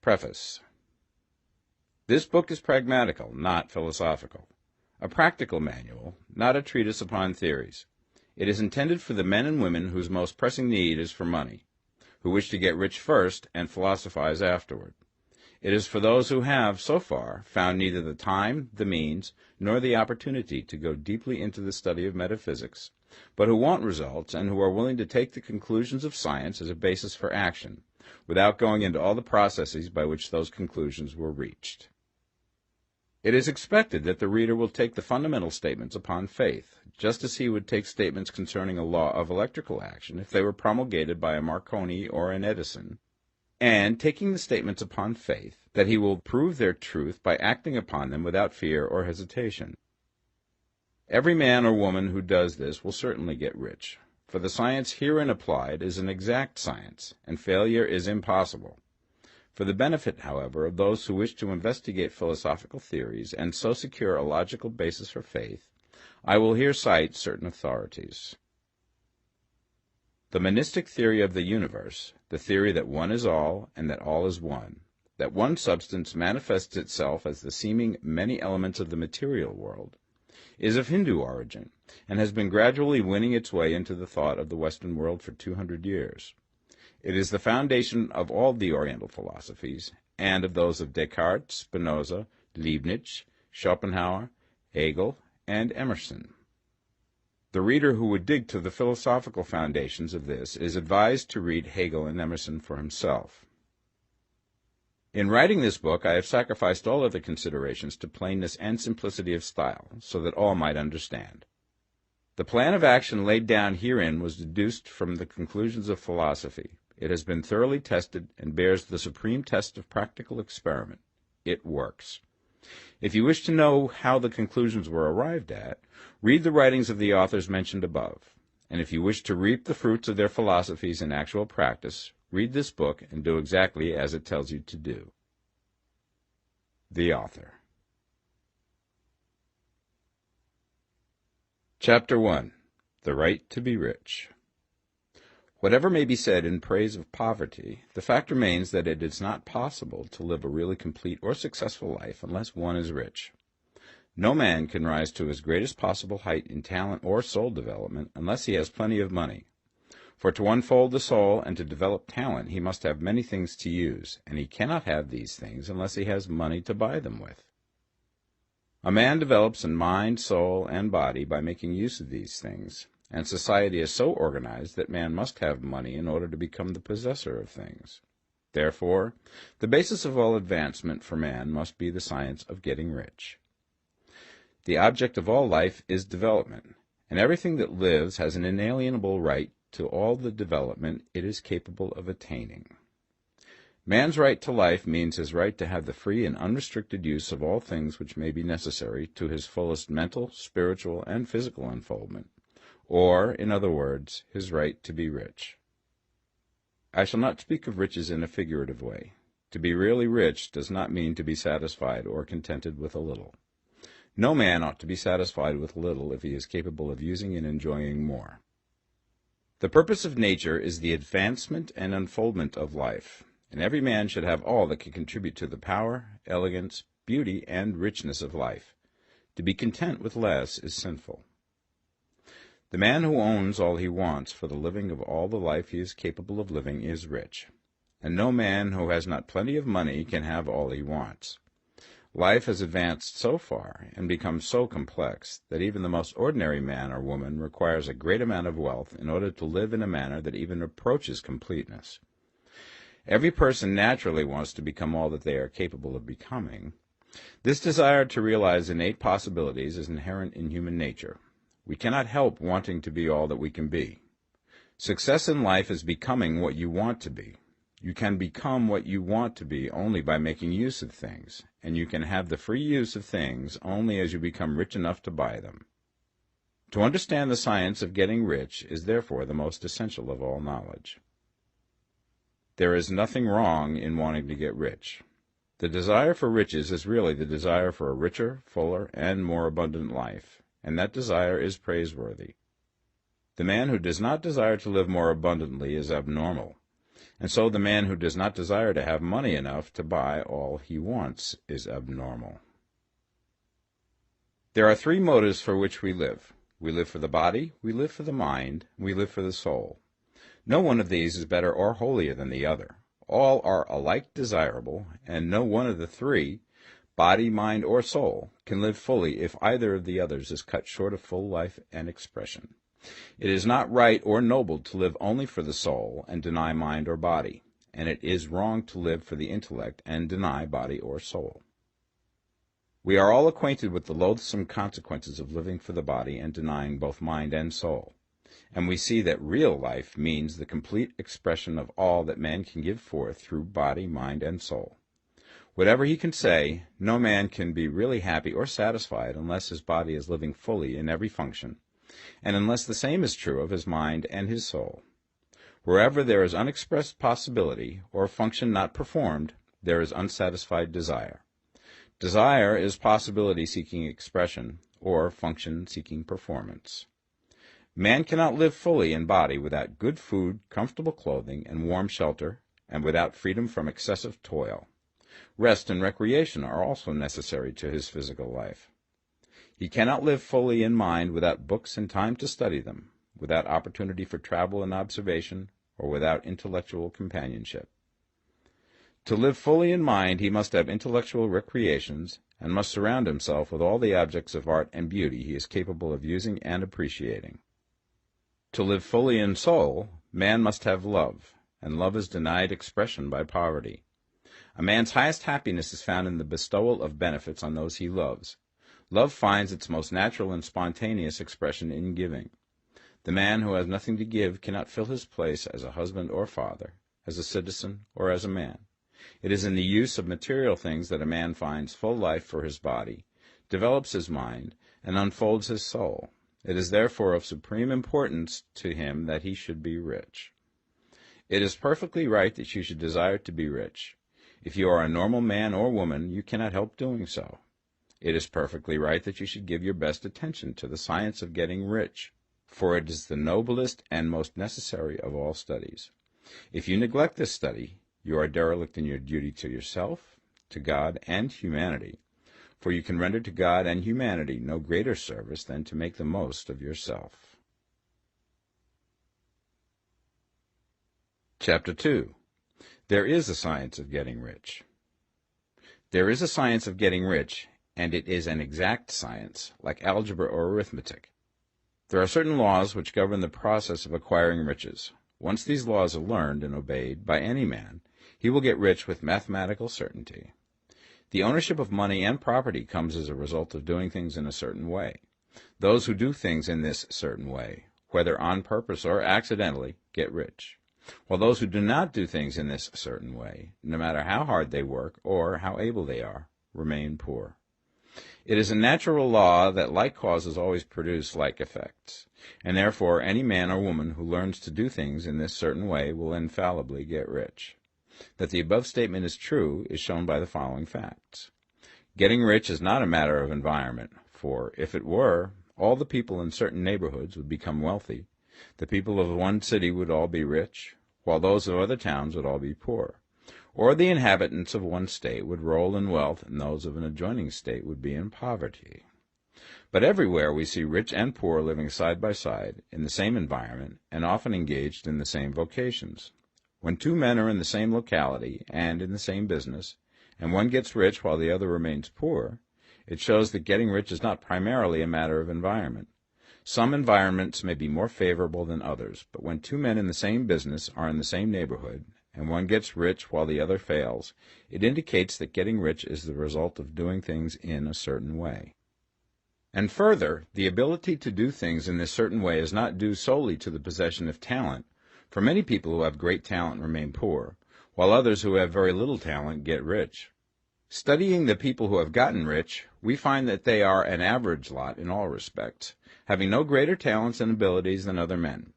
Preface. This book is pragmatical, not philosophical. A practical manual, not a treatise upon theories. It is intended for the men and women whose most pressing need is for money, who wish to get rich first and philosophize afterward. It is for those who have, so far, found neither the time, the means, nor the opportunity to go deeply into the study of metaphysics, but who want results and who are willing to take the conclusions of science as a basis for action, without going into all the processes by which those conclusions were reached. It is expected that the reader will take the fundamental statements upon faith, just as he would take statements concerning a law of electrical action if they were promulgated by a Marconi or an Edison, and taking the statements upon faith, that he will prove their truth by acting upon them without fear or hesitation. Every man or woman who does this will certainly get rich, for the science herein applied is an exact science, and failure is impossible. For the benefit, however, of those who wish to investigate philosophical theories and so secure a logical basis for faith, I will here cite certain authorities. The monistic theory of the universe, the theory that one is all and that all is one, that one substance manifests itself as the seeming many elements of the material world, is of Hindu origin and has been gradually winning its way into the thought of the Western world for 200 years. It is the foundation of all the Oriental philosophies, and of those of Descartes, Spinoza, Leibniz, Schopenhauer, Hegel, and Emerson. The reader who would dig to the philosophical foundations of this is advised to read Hegel and Emerson for himself. In writing this book, I have sacrificed all other considerations to plainness and simplicity of style, so that all might understand. The plan of action laid down herein was deduced from the conclusions of philosophy. It has been thoroughly tested and bears the supreme test of practical experiment. It works. If you wish to know how the conclusions were arrived at, read the writings of the authors mentioned above. And if you wish to reap the fruits of their philosophies in actual practice, read this book and do exactly as it tells you to do. The author. Chapter 1. The Right to be Rich. Whatever may be said in praise of poverty, the fact remains that it is not possible to live a really complete or successful life unless one is rich. No man can rise to his greatest possible height in talent or soul development unless he has plenty of money. For to unfold the soul and to develop talent he must have many things to use, and he cannot have these things unless he has money to buy them with. A man develops in mind, soul, and body by making use of these things, and society is so organized that man must have money in order to become the possessor of things. Therefore, the basis of all advancement for man must be the science of getting rich. The object of all life is development, and everything that lives has an inalienable right to all the development it is capable of attaining. Man's right to life means his right to have the free and unrestricted use of all things which may be necessary to his fullest mental, spiritual, and physical unfoldment, or, in other words, his right to be rich. I shall not speak of riches in a figurative way. To be really rich does not mean to be satisfied or contented with a little. No man ought to be satisfied with little if he is capable of using and enjoying more. The purpose of nature is the advancement and unfoldment of life, and every man should have all that can contribute to the power, elegance, beauty, and richness of life. To be content with less is sinful. The man who owns all he wants for the living of all the life he is capable of living is rich, and no man who has not plenty of money can have all he wants. Life has advanced so far and become so complex that even the most ordinary man or woman requires a great amount of wealth in order to live in a manner that even approaches completeness. Every person naturally wants to become all that they are capable of becoming. This desire to realize innate possibilities is inherent in human nature. We cannot help wanting to be all that we can be. Success in life is becoming what you want to be. You can become what you want to be only by making use of things, and you can have the free use of things only as you become rich enough to buy them. To understand the science of getting rich is therefore the most essential of all knowledge. There is nothing wrong in wanting to get rich. The desire for riches is really the desire for a richer, fuller, and more abundant life, and that desire is praiseworthy. The man who does not desire to live more abundantly is abnormal, and so the man who does not desire to have money enough to buy all he wants is abnormal. There are three motives for which we live. We live for the body, we live for the mind, we live for the soul. No one of these is better or holier than the other. All are alike desirable, and no one of the three, body, mind, or soul, can live fully if either of the others is cut short of full life and expression. It is not right or noble to live only for the soul and deny mind or body, and it is wrong to live for the intellect and deny body or soul. We are all acquainted with the loathsome consequences of living for the body and denying both mind and soul, and we see that real life means the complete expression of all that man can give forth through body, mind, and soul. Whatever he can say, no man can be really happy or satisfied unless his body is living fully in every function, and unless the same is true of his mind and his soul. Wherever there is unexpressed possibility, or function not performed, there is unsatisfied desire. Desire is possibility seeking expression, or function seeking performance. Man cannot live fully in body without good food, comfortable clothing, and warm shelter, and without freedom from excessive toil. Rest and recreation are also necessary to his physical life. He cannot live fully in mind without books and time to study them, without opportunity for travel and observation, or without intellectual companionship. To live fully in mind, he must have intellectual recreations, and must surround himself with all the objects of art and beauty he is capable of using and appreciating. To live fully in soul, man must have love, and love is denied expression by poverty. A man's highest happiness is found in the bestowal of benefits on those he loves. Love finds its most natural and spontaneous expression in giving. The man who has nothing to give cannot fill his place as a husband or father, as a citizen or as a man. It is in the use of material things that a man finds full life for his body, develops his mind, and unfolds his soul. It is therefore of supreme importance to him that he should be rich. It is perfectly right that you should desire to be rich. If you are a normal man or woman, you cannot help doing so. It is perfectly right that you should give your best attention to the science of getting rich, for it is the noblest and most necessary of all studies. If you neglect this study, you are derelict in your duty to yourself, to God, and humanity, for you can render to God and humanity no greater service than to make the most of yourself. Chapter 2. There is a science of getting rich. There is a science of getting rich, and it is an exact science, like algebra or arithmetic. There are certain laws which govern the process of acquiring riches. Once these laws are learned and obeyed by any man, he will get rich with mathematical certainty. The ownership of money and property comes as a result of doing things in a certain way. Those who do things in this certain way, whether on purpose or accidentally, get rich, while those who do not do things in this certain way, no matter how hard they work or how able they are, remain poor. It is a natural law that like causes always produce like effects, and therefore any man or woman who learns to do things in this certain way will infallibly get rich. That the above statement is true is shown by the following facts. Getting rich is not a matter of environment, for if it were, all the people in certain neighborhoods would become wealthy. The people of one city would all be rich, while those of other towns would all be poor. Or the inhabitants of one state would roll in wealth, and those of an adjoining state would be in poverty. But everywhere we see rich and poor living side by side, in the same environment, and often engaged in the same vocations. When two men are in the same locality and in the same business, and one gets rich while the other remains poor, it shows that getting rich is not primarily a matter of environment. Some environments may be more favorable than others, but when two men in the same business are in the same neighborhood, and one gets rich while the other fails, it indicates that getting rich is the result of doing things in a certain way. And further, the ability to do things in this certain way is not due solely to the possession of talent, for many people who have great talent remain poor, while others who have very little talent get rich. Studying the people who have gotten rich, we find that they are an average lot in all respects, having no greater talents and abilities than other men.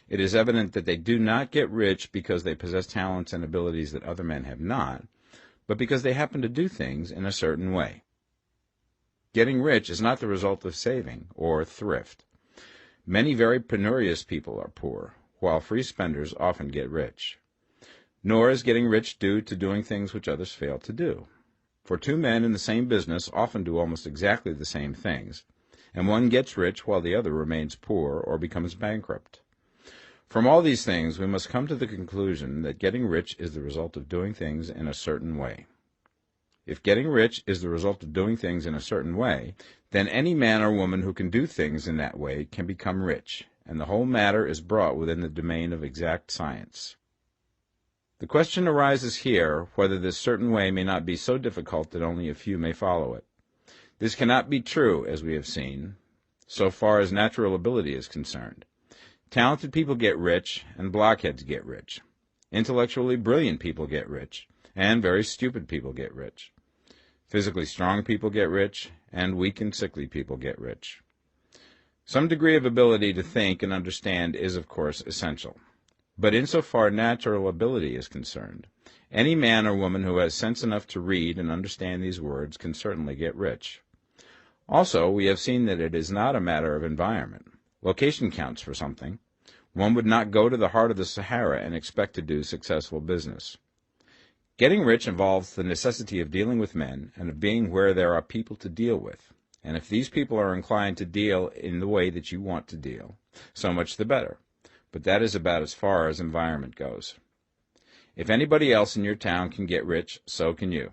It is evident that they do not get rich because they possess talents and abilities that other men have not, but because they happen to do things in a certain way. Getting rich is not the result of saving or thrift. Many very penurious people are poor, while free spenders often get rich. Nor is getting rich due to doing things which others fail to do. For two men in the same business often do almost exactly the same things, and one gets rich while the other remains poor or becomes bankrupt. From all these things, we must come to the conclusion that getting rich is the result of doing things in a certain way. If getting rich is the result of doing things in a certain way, then any man or woman who can do things in that way can become rich, and the whole matter is brought within the domain of exact science. The question arises here whether this certain way may not be so difficult that only a few may follow it. This cannot be true, as we have seen, so far as natural ability is concerned. Talented people get rich, and blockheads get rich. Intellectually brilliant people get rich, and very stupid people get rich. Physically strong people get rich, and weak and sickly people get rich. Some degree of ability to think and understand is, of course, essential. But insofar natural ability is concerned, any man or woman who has sense enough to read and understand these words can certainly get rich. Also, we have seen that it is not a matter of environment. Location counts for something. One would not go to the heart of the Sahara and expect to do successful business. Getting rich involves the necessity of dealing with men and of being where there are people to deal with. And if these people are inclined to deal in the way that you want to deal, so much the better. But that is about as far as environment goes. If anybody else in your town can get rich, so can you.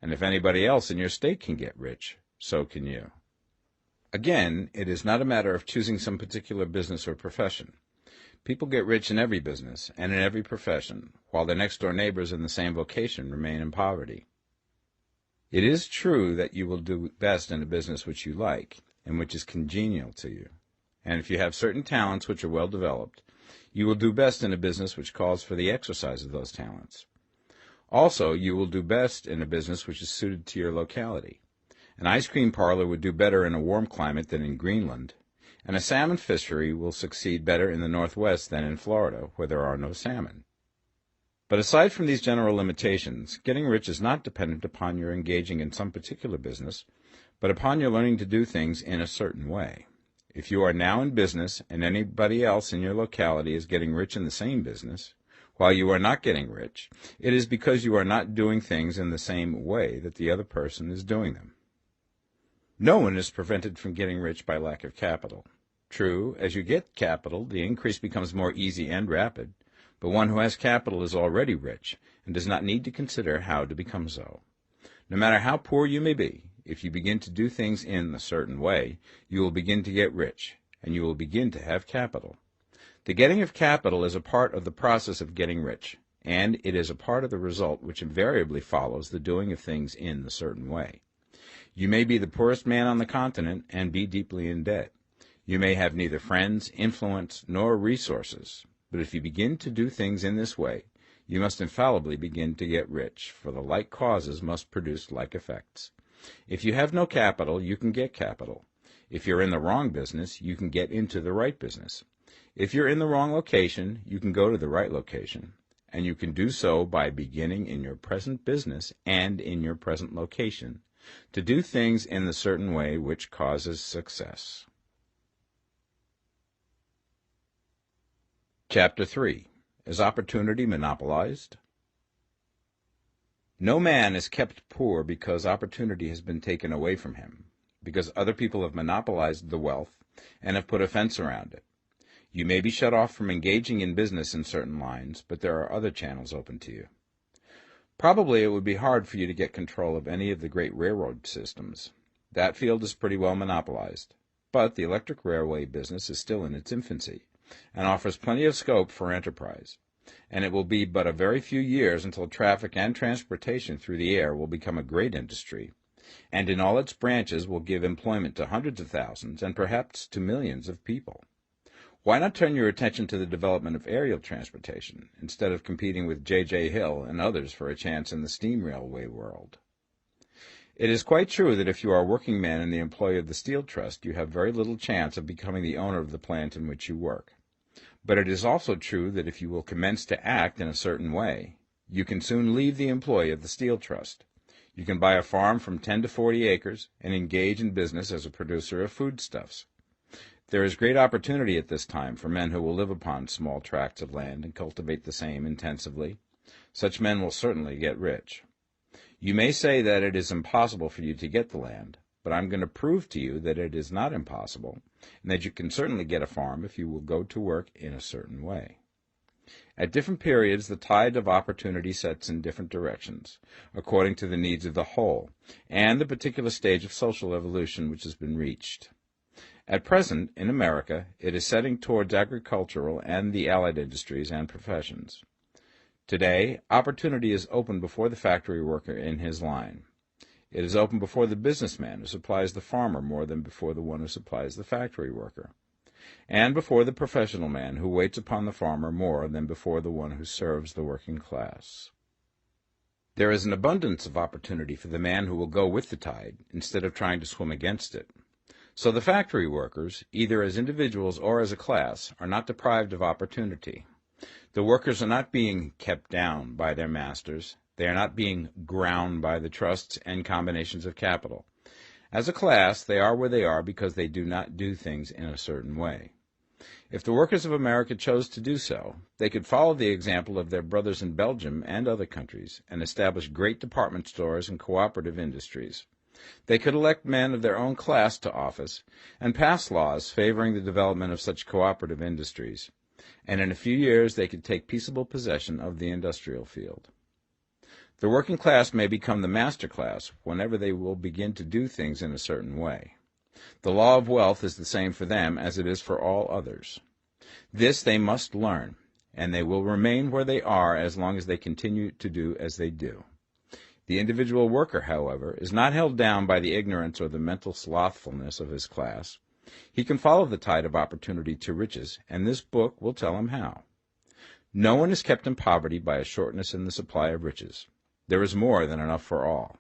And if anybody else in your state can get rich, so can you. Again, it is not a matter of choosing some particular business or profession. People get rich in every business and in every profession, while their next-door neighbors in the same vocation remain in poverty. It is true that you will do best in a business which you like and which is congenial to you. And if you have certain talents which are well developed, you will do best in a business which calls for the exercise of those talents. Also, you will do best in a business which is suited to your locality. An ice cream parlor would do better in a warm climate than in Greenland, and a salmon fishery will succeed better in the Northwest than in Florida, where there are no salmon. But aside from these general limitations, getting rich is not dependent upon your engaging in some particular business, but upon your learning to do things in a certain way. If you are now in business and anybody else in your locality is getting rich in the same business, while you are not getting rich, it is because you are not doing things in the same way that the other person is doing them. No one is prevented from getting rich by lack of capital. True, as you get capital, the increase becomes more easy and rapid, but one who has capital is already rich and does not need to consider how to become so. No matter how poor you may be, if you begin to do things in a certain way, you will begin to get rich, and you will begin to have capital. The getting of capital is a part of the process of getting rich, and it is a part of the result which invariably follows the doing of things in a certain way. You may be the poorest man on the continent and be deeply in debt. You may have neither friends, influence, nor resources, but if you begin to do things in this way, you must infallibly begin to get rich, for the like causes must produce like effects. If you have no capital, you can get capital. If you're in the wrong business, you can get into the right business. If you're in the wrong location, you can go to the right location, and you can do so by beginning in your present business and in your present location to do things in the certain way which causes success. Chapter 3. Is opportunity monopolized? No man is kept poor because opportunity has been taken away from him, because other people have monopolized the wealth and have put a fence around it. You may be shut off from engaging in business in certain lines, but there are other channels open to you. Probably it would be hard for you to get control of any of the great railroad systems. That field is pretty well monopolized, but the electric railway business is still in its infancy and offers plenty of scope for enterprise, and it will be but a very few years until traffic and transportation through the air will become a great industry, and in all its branches will give employment to hundreds of thousands and perhaps to millions of people. Why not turn your attention to the development of aerial transportation, instead of competing with J.J. Hill and others for a chance in the steam railway world? It is quite true that if you are a working man in the employ of the Steel Trust, you have very little chance of becoming the owner of the plant in which you work. But it is also true that if you will commence to act in a certain way, you can soon leave the employ of the Steel Trust. You can buy a farm from 10 to 40 acres and engage in business as a producer of foodstuffs. There is great opportunity at this time for men who will live upon small tracts of land and cultivate the same intensively. Such men will certainly get rich. You may say that it is impossible for you to get the land, but I'm going to prove to you that it is not impossible, and that you can certainly get a farm if you will go to work in a certain way. At different periods, the tide of opportunity sets in different directions, according to the needs of the whole, and the particular stage of social evolution which has been reached. At present, in America, it is setting towards agricultural and the allied industries and professions. Today, opportunity is open before the factory worker in his line. It is open before the businessman who supplies the farmer more than before the one who supplies the factory worker, and before the professional man who waits upon the farmer more than before the one who serves the working class. There is an abundance of opportunity for the man who will go with the tide instead of trying to swim against it. So the factory workers, either as individuals or as a class, are not deprived of opportunity. The workers are not being kept down by their masters. They are not being ground by the trusts and combinations of capital. As a class, they are where they are because they do not do things in a certain way. If the workers of America chose to do so, they could follow the example of their brothers in Belgium and other countries and establish great department stores and cooperative industries. They could elect men of their own class to office and pass laws favoring the development of such cooperative industries, and in a few years they could take peaceable possession of the industrial field. The working class may become the master class whenever they will begin to do things in a certain way. The law of wealth is the same for them as it is for all others. This they must learn, and they will remain where they are as long as they continue to do as they do. The individual worker, however, is not held down by the ignorance or the mental slothfulness of his class. He can follow the tide of opportunity to riches, and this book will tell him how. No one is kept in poverty by a shortness in the supply of riches. There is more than enough for all.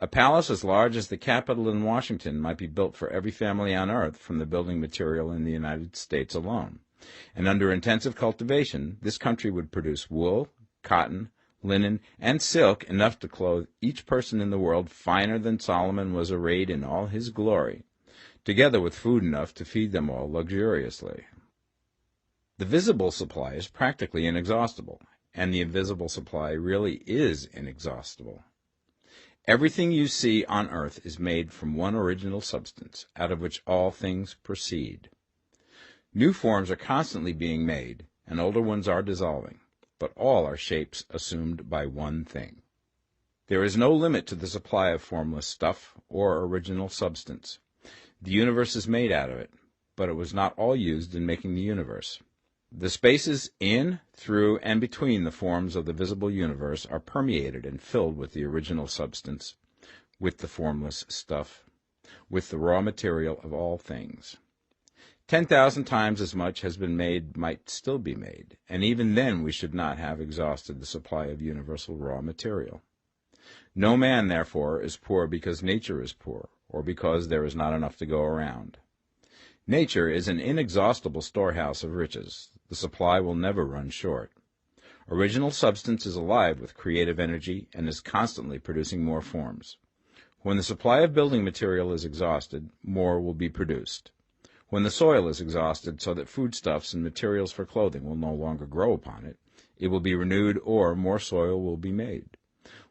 A palace as large as the Capitol in Washington might be built for every family on earth from the building material in the United States alone. And under intensive cultivation, this country would produce wool, cotton, linen, and silk enough to clothe each person in the world finer than Solomon was arrayed in all his glory, together with food enough to feed them all luxuriously. The visible supply is practically inexhaustible, and the invisible supply really is inexhaustible. Everything you see on earth is made from one original substance, out of which all things proceed. New forms are constantly being made, and older ones are dissolving, but all are shapes assumed by one thing. There is no limit to the supply of formless stuff or original substance. The universe is made out of it, but it was not all used in making the universe. The spaces in, through, and between the forms of the visible universe are permeated and filled with the original substance, with the formless stuff, with the raw material of all things. 10,000 times as much has been made might still be made, and even then we should not have exhausted the supply of universal raw material. No man, therefore, is poor because nature is poor, or because there is not enough to go around. Nature is an inexhaustible storehouse of riches. The supply will never run short. Original substance is alive with creative energy and is constantly producing more forms. When the supply of building material is exhausted, more will be produced. When the soil is exhausted so that foodstuffs and materials for clothing will no longer grow upon it, it will be renewed or more soil will be made.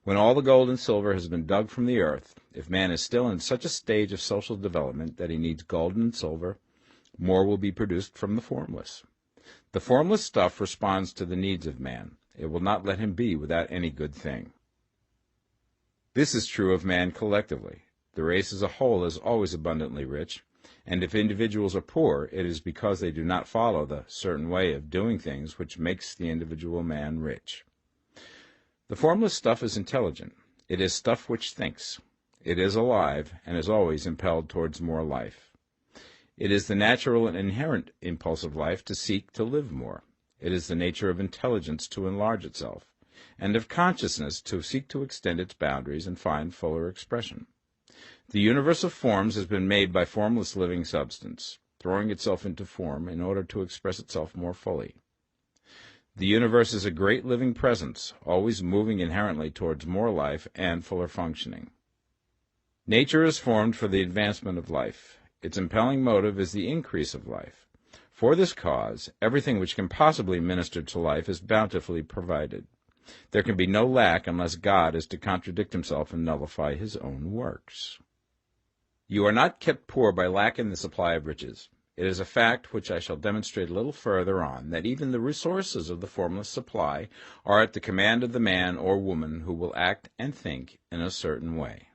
When all the gold and silver has been dug from the earth, if man is still in such a stage of social development that he needs gold and silver, more will be produced from the formless. The formless stuff responds to the needs of man. It will not let him be without any good thing. This is true of man collectively. The race as a whole is always abundantly rich, and if individuals are poor, it is because they do not follow the certain way of doing things which makes the individual man rich. The formless stuff is intelligent. It is stuff which thinks. It is alive, and is always impelled towards more life. It is the natural and inherent impulse of life to seek to live more. It is the nature of intelligence to enlarge itself, and of consciousness to seek to extend its boundaries and find fuller expression. The universe of forms has been made by formless living substance, throwing itself into form in order to express itself more fully. The universe is a great living presence, always moving inherently towards more life and fuller functioning. Nature is formed for the advancement of life. Its impelling motive is the increase of life. For this cause, everything which can possibly minister to life is bountifully provided. There can be no lack unless God is to contradict himself and nullify his own works. You are not kept poor by lack in the supply of riches. It is a fact which I shall demonstrate a little further on, that even the resources of the formless supply are at the command of the man or woman who will act and think in a certain way.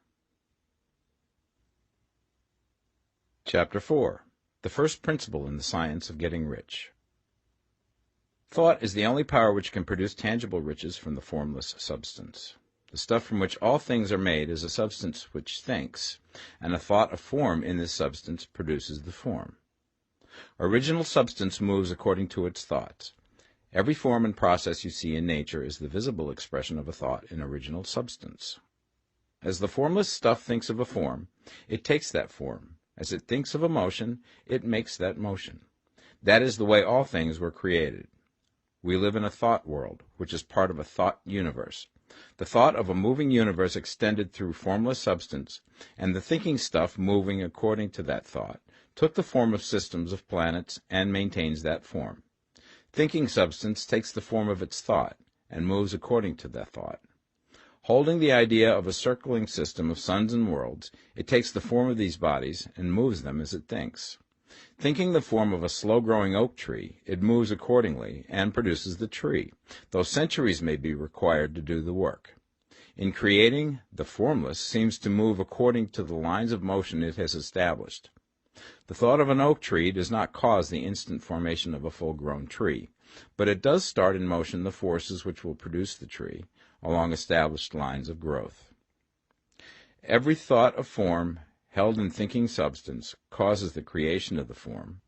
Chapter 4. The first principle in the science of getting rich. Thought is the only power which can produce tangible riches from the formless substance. The stuff from which all things are made is a substance which thinks, and a thought of form in this substance produces the form. Original substance moves according to its thoughts. Every form and process you see in nature is the visible expression of a thought in original substance. As the formless stuff thinks of a form, it takes that form. As it thinks of a motion, it makes that motion. That is the way all things were created. We live in a thought world, which is part of a thought universe. The thought of a moving universe extended through formless substance, and the thinking stuff moving according to that thought, took the form of systems of planets and maintains that form. Thinking substance takes the form of its thought and moves according to that thought. Holding the idea of a circling system of suns and worlds, it takes the form of these bodies and moves them as it thinks. Thinking the form of a slow-growing oak tree, it moves accordingly and produces the tree, though centuries may be required to do the work. In creating, the formless seems to move according to the lines of motion it has established. The thought of an oak tree does not cause the instant formation of a full-grown tree, but it does start in motion the forces which will produce the tree, along established lines of growth. Every thought of form held in thinking substance causes the creation of the form,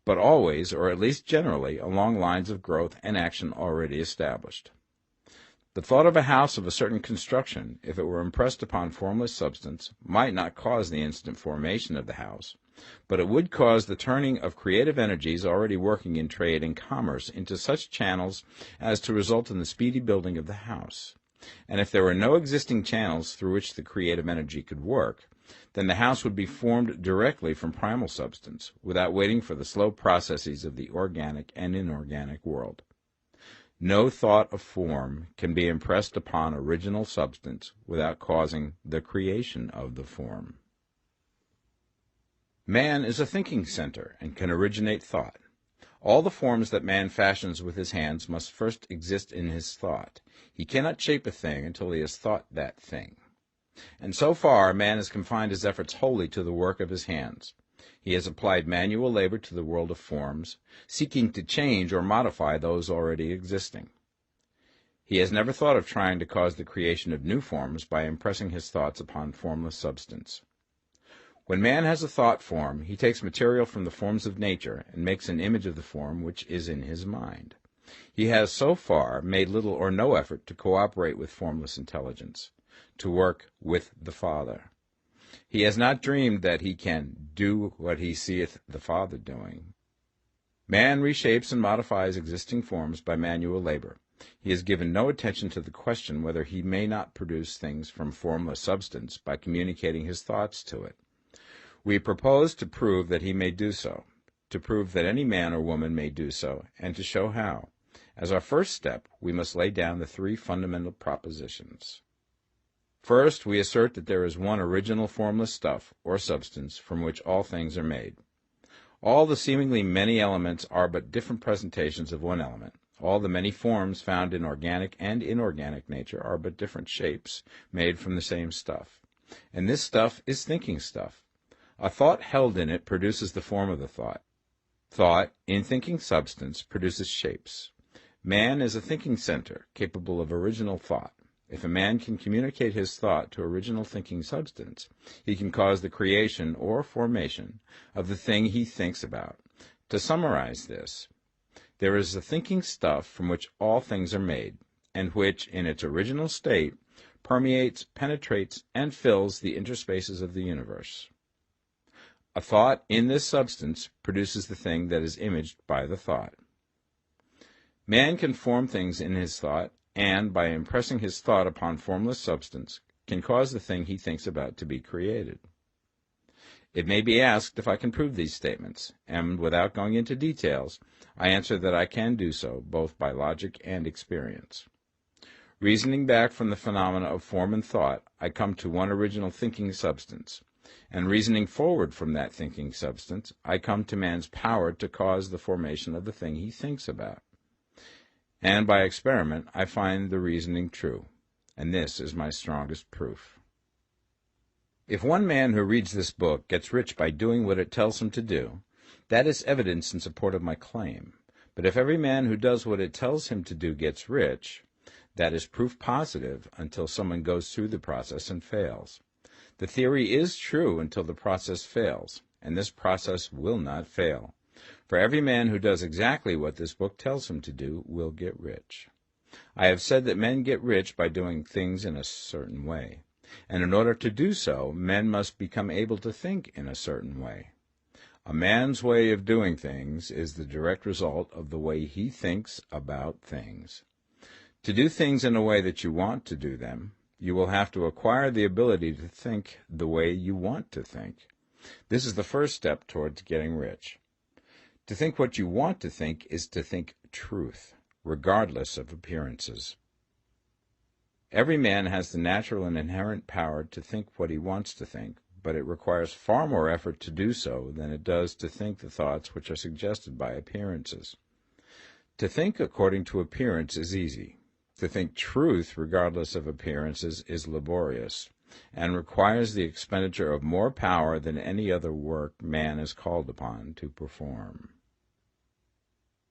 but always, or at least generally, along lines of growth and action already established. The thought of a house of a certain construction, if it were impressed upon formless substance, might not cause the instant formation of the house, but it would cause the turning of creative energies already working in trade and commerce into such channels as to result in the speedy building of the house. And if there were no existing channels through which the creative energy could work, then the house would be formed directly from primal substance, without waiting for the slow processes of the organic and inorganic world. No thought of form can be impressed upon original substance without causing the creation of the form. Man is a thinking center and can originate thought. All the forms that man fashions with his hands must first exist in his thought. He cannot shape a thing until he has thought that thing. And so far, man has confined his efforts wholly to the work of his hands. He has applied manual labor to the world of forms, seeking to change or modify those already existing. He has never thought of trying to cause the creation of new forms by impressing his thoughts upon formless substance. When man has a thought form, he takes material from the forms of nature and makes an image of the form which is in his mind. He has so far made little or no effort to cooperate with formless intelligence, to work with the Father. He has not dreamed that he can do what he seeth the Father doing. Man reshapes and modifies existing forms by manual labor. He has given no attention to the question whether he may not produce things from formless substance by communicating his thoughts to it. We propose to prove that he may do so, to prove that any man or woman may do so, and to show how. As our first step, we must lay down the three fundamental propositions. First, we assert that there is one original formless stuff, or substance, from which all things are made. All the seemingly many elements are but different presentations of one element. All the many forms found in organic and inorganic nature are but different shapes, made from the same stuff. And this stuff is thinking stuff. A thought held in it produces the form of the thought. Thought, in thinking substance, produces shapes. Man is a thinking center, capable of original thought. If a man can communicate his thought to original thinking substance, he can cause the creation or formation of the thing he thinks about. To summarize this, there is a thinking stuff from which all things are made, and which, in its original state, permeates, penetrates, and fills the interspaces of the universe. A thought in this substance produces the thing that is imaged by the thought. Man can form things in his thought, and, by impressing his thought upon formless substance, can cause the thing he thinks about to be created. It may be asked if I can prove these statements, and without going into details, I answer that I can do so, both by logic and experience. Reasoning back from the phenomena of form and thought, I come to one original thinking substance. And reasoning forward from that thinking substance, I come to man's power to cause the formation of the thing he thinks about. And by experiment, I find the reasoning true. And this is my strongest proof. If one man who reads this book gets rich by doing what it tells him to do, that is evidence in support of my claim. But if every man who does what it tells him to do gets rich, that is proof positive until someone goes through the process and fails. The theory is true until the process fails, and this process will not fail. For every man who does exactly what this book tells him to do will get rich. I have said that men get rich by doing things in a certain way, and in order to do so, men must become able to think in a certain way. A man's way of doing things is the direct result of the way he thinks about things. To do things in a way that you want to do them, you will have to acquire the ability to think the way you want to think. This is the first step towards getting rich. To think what you want to think is to think truth, regardless of appearances. Every man has the natural and inherent power to think what he wants to think, but it requires far more effort to do so than it does to think the thoughts which are suggested by appearances. To think according to appearance is easy. To think truth regardless of appearances is laborious, and requires the expenditure of more power than any other work man is called upon to perform.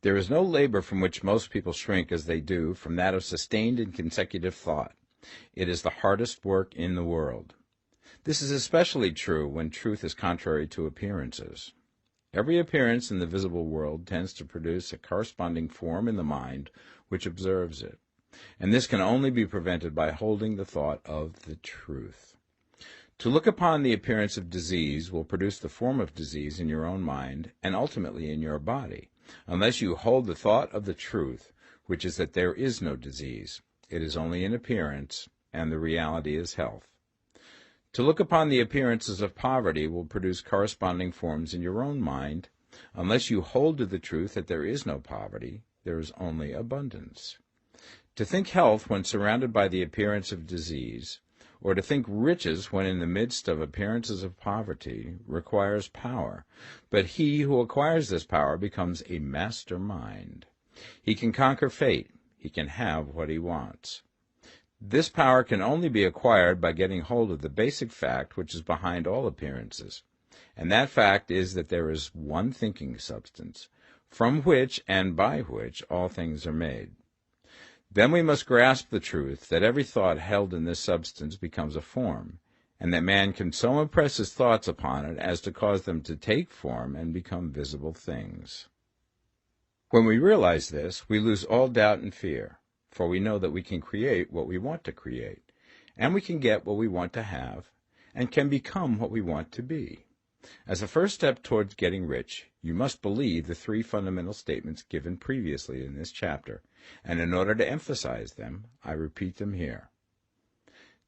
There is no labor from which most people shrink as they do from that of sustained and consecutive thought. It is the hardest work in the world. This is especially true when truth is contrary to appearances. Every appearance in the visible world tends to produce a corresponding form in the mind which observes it, and this can only be prevented by holding the thought of the truth. To look upon the appearance of disease will produce the form of disease in your own mind and ultimately in your body, unless you hold the thought of the truth, which is that there is no disease. It is only an appearance, and the reality is health. To look upon the appearances of poverty will produce corresponding forms in your own mind, unless you hold to the truth that there is no poverty, there is only abundance. To think health when surrounded by the appearance of disease, or to think riches when in the midst of appearances of poverty, requires power, but he who acquires this power becomes a master mind. He can conquer fate. He can have what he wants. This power can only be acquired by getting hold of the basic fact which is behind all appearances, and that fact is that there is one thinking substance, from which and by which all things are made. Then we must grasp the truth that every thought held in this substance becomes a form, and that man can so impress his thoughts upon it as to cause them to take form and become visible things. When we realize this, we lose all doubt and fear, for we know that we can create what we want to create, and we can get what we want to have, and can become what we want to be. As a first step towards getting rich, you must believe the three fundamental statements given previously in this chapter, and in order to emphasize them, I repeat them here.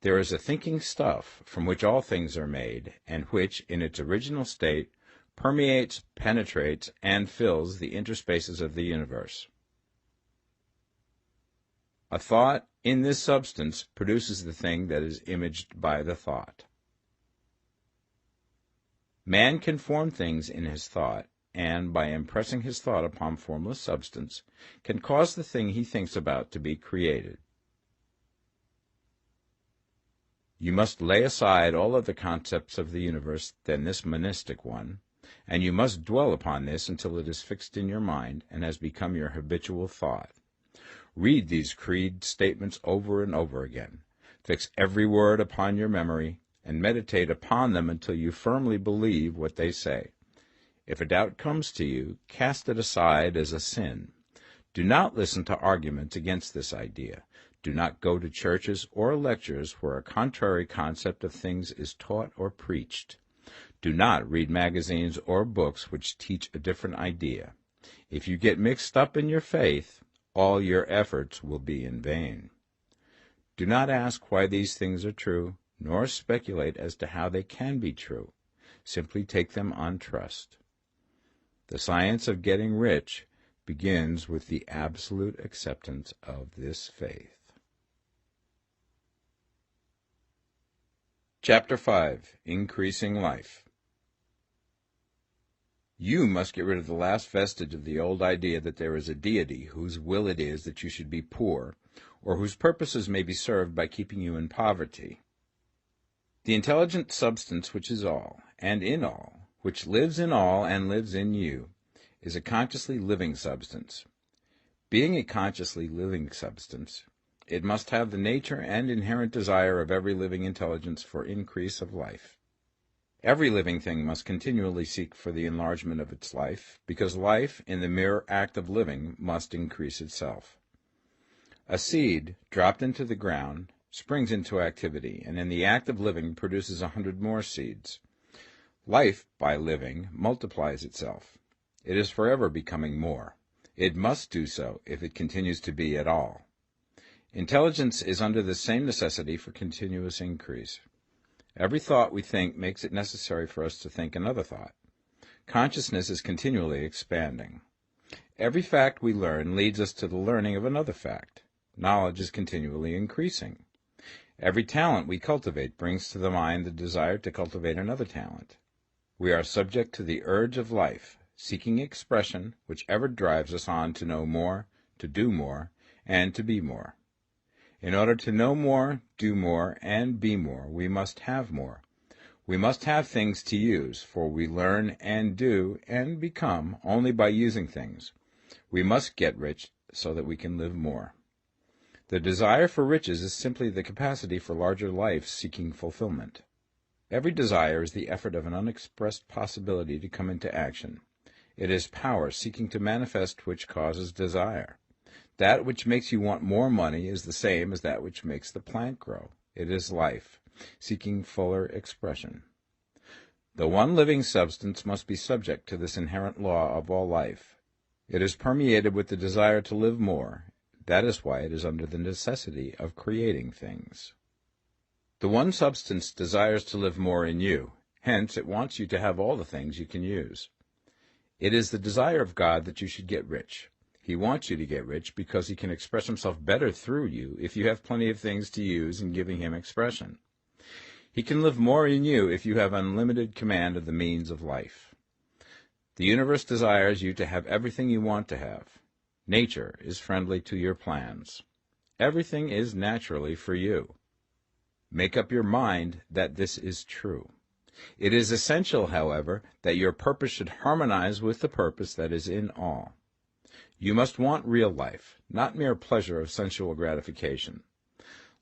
There is a thinking stuff from which all things are made, and which, in its original state, permeates, penetrates, and fills the interspaces of the universe. A thought in this substance produces the thing that is imaged by the thought. Man can form things in his thought, and, by impressing his thought upon formless substance, can cause the thing he thinks about to be created. You must lay aside all other concepts of the universe than this monistic one, and you must dwell upon this until it is fixed in your mind and has become your habitual thought. Read these creed statements over and over again. Fix every word upon your memory, and meditate upon them until you firmly believe what they say. If a doubt comes to you, cast it aside as a sin. Do not listen to arguments against this idea. Do not go to churches or lectures where a contrary concept of things is taught or preached. Do not read magazines or books which teach a different idea. If you get mixed up in your faith, all your efforts will be in vain. Do not ask why these things are true, nor speculate as to how they can be true. Simply take them on trust. The science of getting rich begins with the absolute acceptance of this faith. Chapter 5. Increasing Life. You must get rid of the last vestige of the old idea that there is a deity whose will it is that you should be poor, or whose purposes may be served by keeping you in poverty. The intelligent substance which is all, and in all, which lives in all and lives in you, is a consciously living substance. Being a consciously living substance, it must have the nature and inherent desire of every living intelligence for increase of life. Every living thing must continually seek for the enlargement of its life, because life, in the mere act of living, must increase itself. A seed, dropped into the ground, springs into activity, and in the act of living produces 100 more seeds. Life, by living, multiplies itself. It is forever becoming more. It must do so if it continues to be at all. Intelligence is under the same necessity for continuous increase. Every thought we think makes it necessary for us to think another thought. Consciousness is continually expanding. Every fact we learn leads us to the learning of another fact. Knowledge is continually increasing. Every talent we cultivate brings to the mind the desire to cultivate another talent. We are subject to the urge of life, seeking expression, which ever drives us on to know more, to do more, and to be more. In order to know more, do more, and be more, we must have more. We must have things to use, for we learn and do and become only by using things. We must get rich so that we can live more. The desire for riches is simply the capacity for larger life seeking fulfillment. Every desire is the effort of an unexpressed possibility to come into action. It is power seeking to manifest which causes desire. That which makes you want more money is the same as that which makes the plant grow. It is life, seeking fuller expression. The one living substance must be subject to this inherent law of all life. It is permeated with the desire to live more. That is why it is under the necessity of creating things. The one substance desires to live more in you. Hence, it wants you to have all the things you can use. It is the desire of God that you should get rich. He wants you to get rich because he can express himself better through you if you have plenty of things to use in giving him expression. He can live more in you if you have unlimited command of the means of life. The universe desires you to have everything you want to have. Nature is friendly to your plans. Everything is naturally for you. Make up your mind that this is true. It is essential, however, that your purpose should harmonize with the purpose that is in all. You must want real life, not mere pleasure of sensual gratification.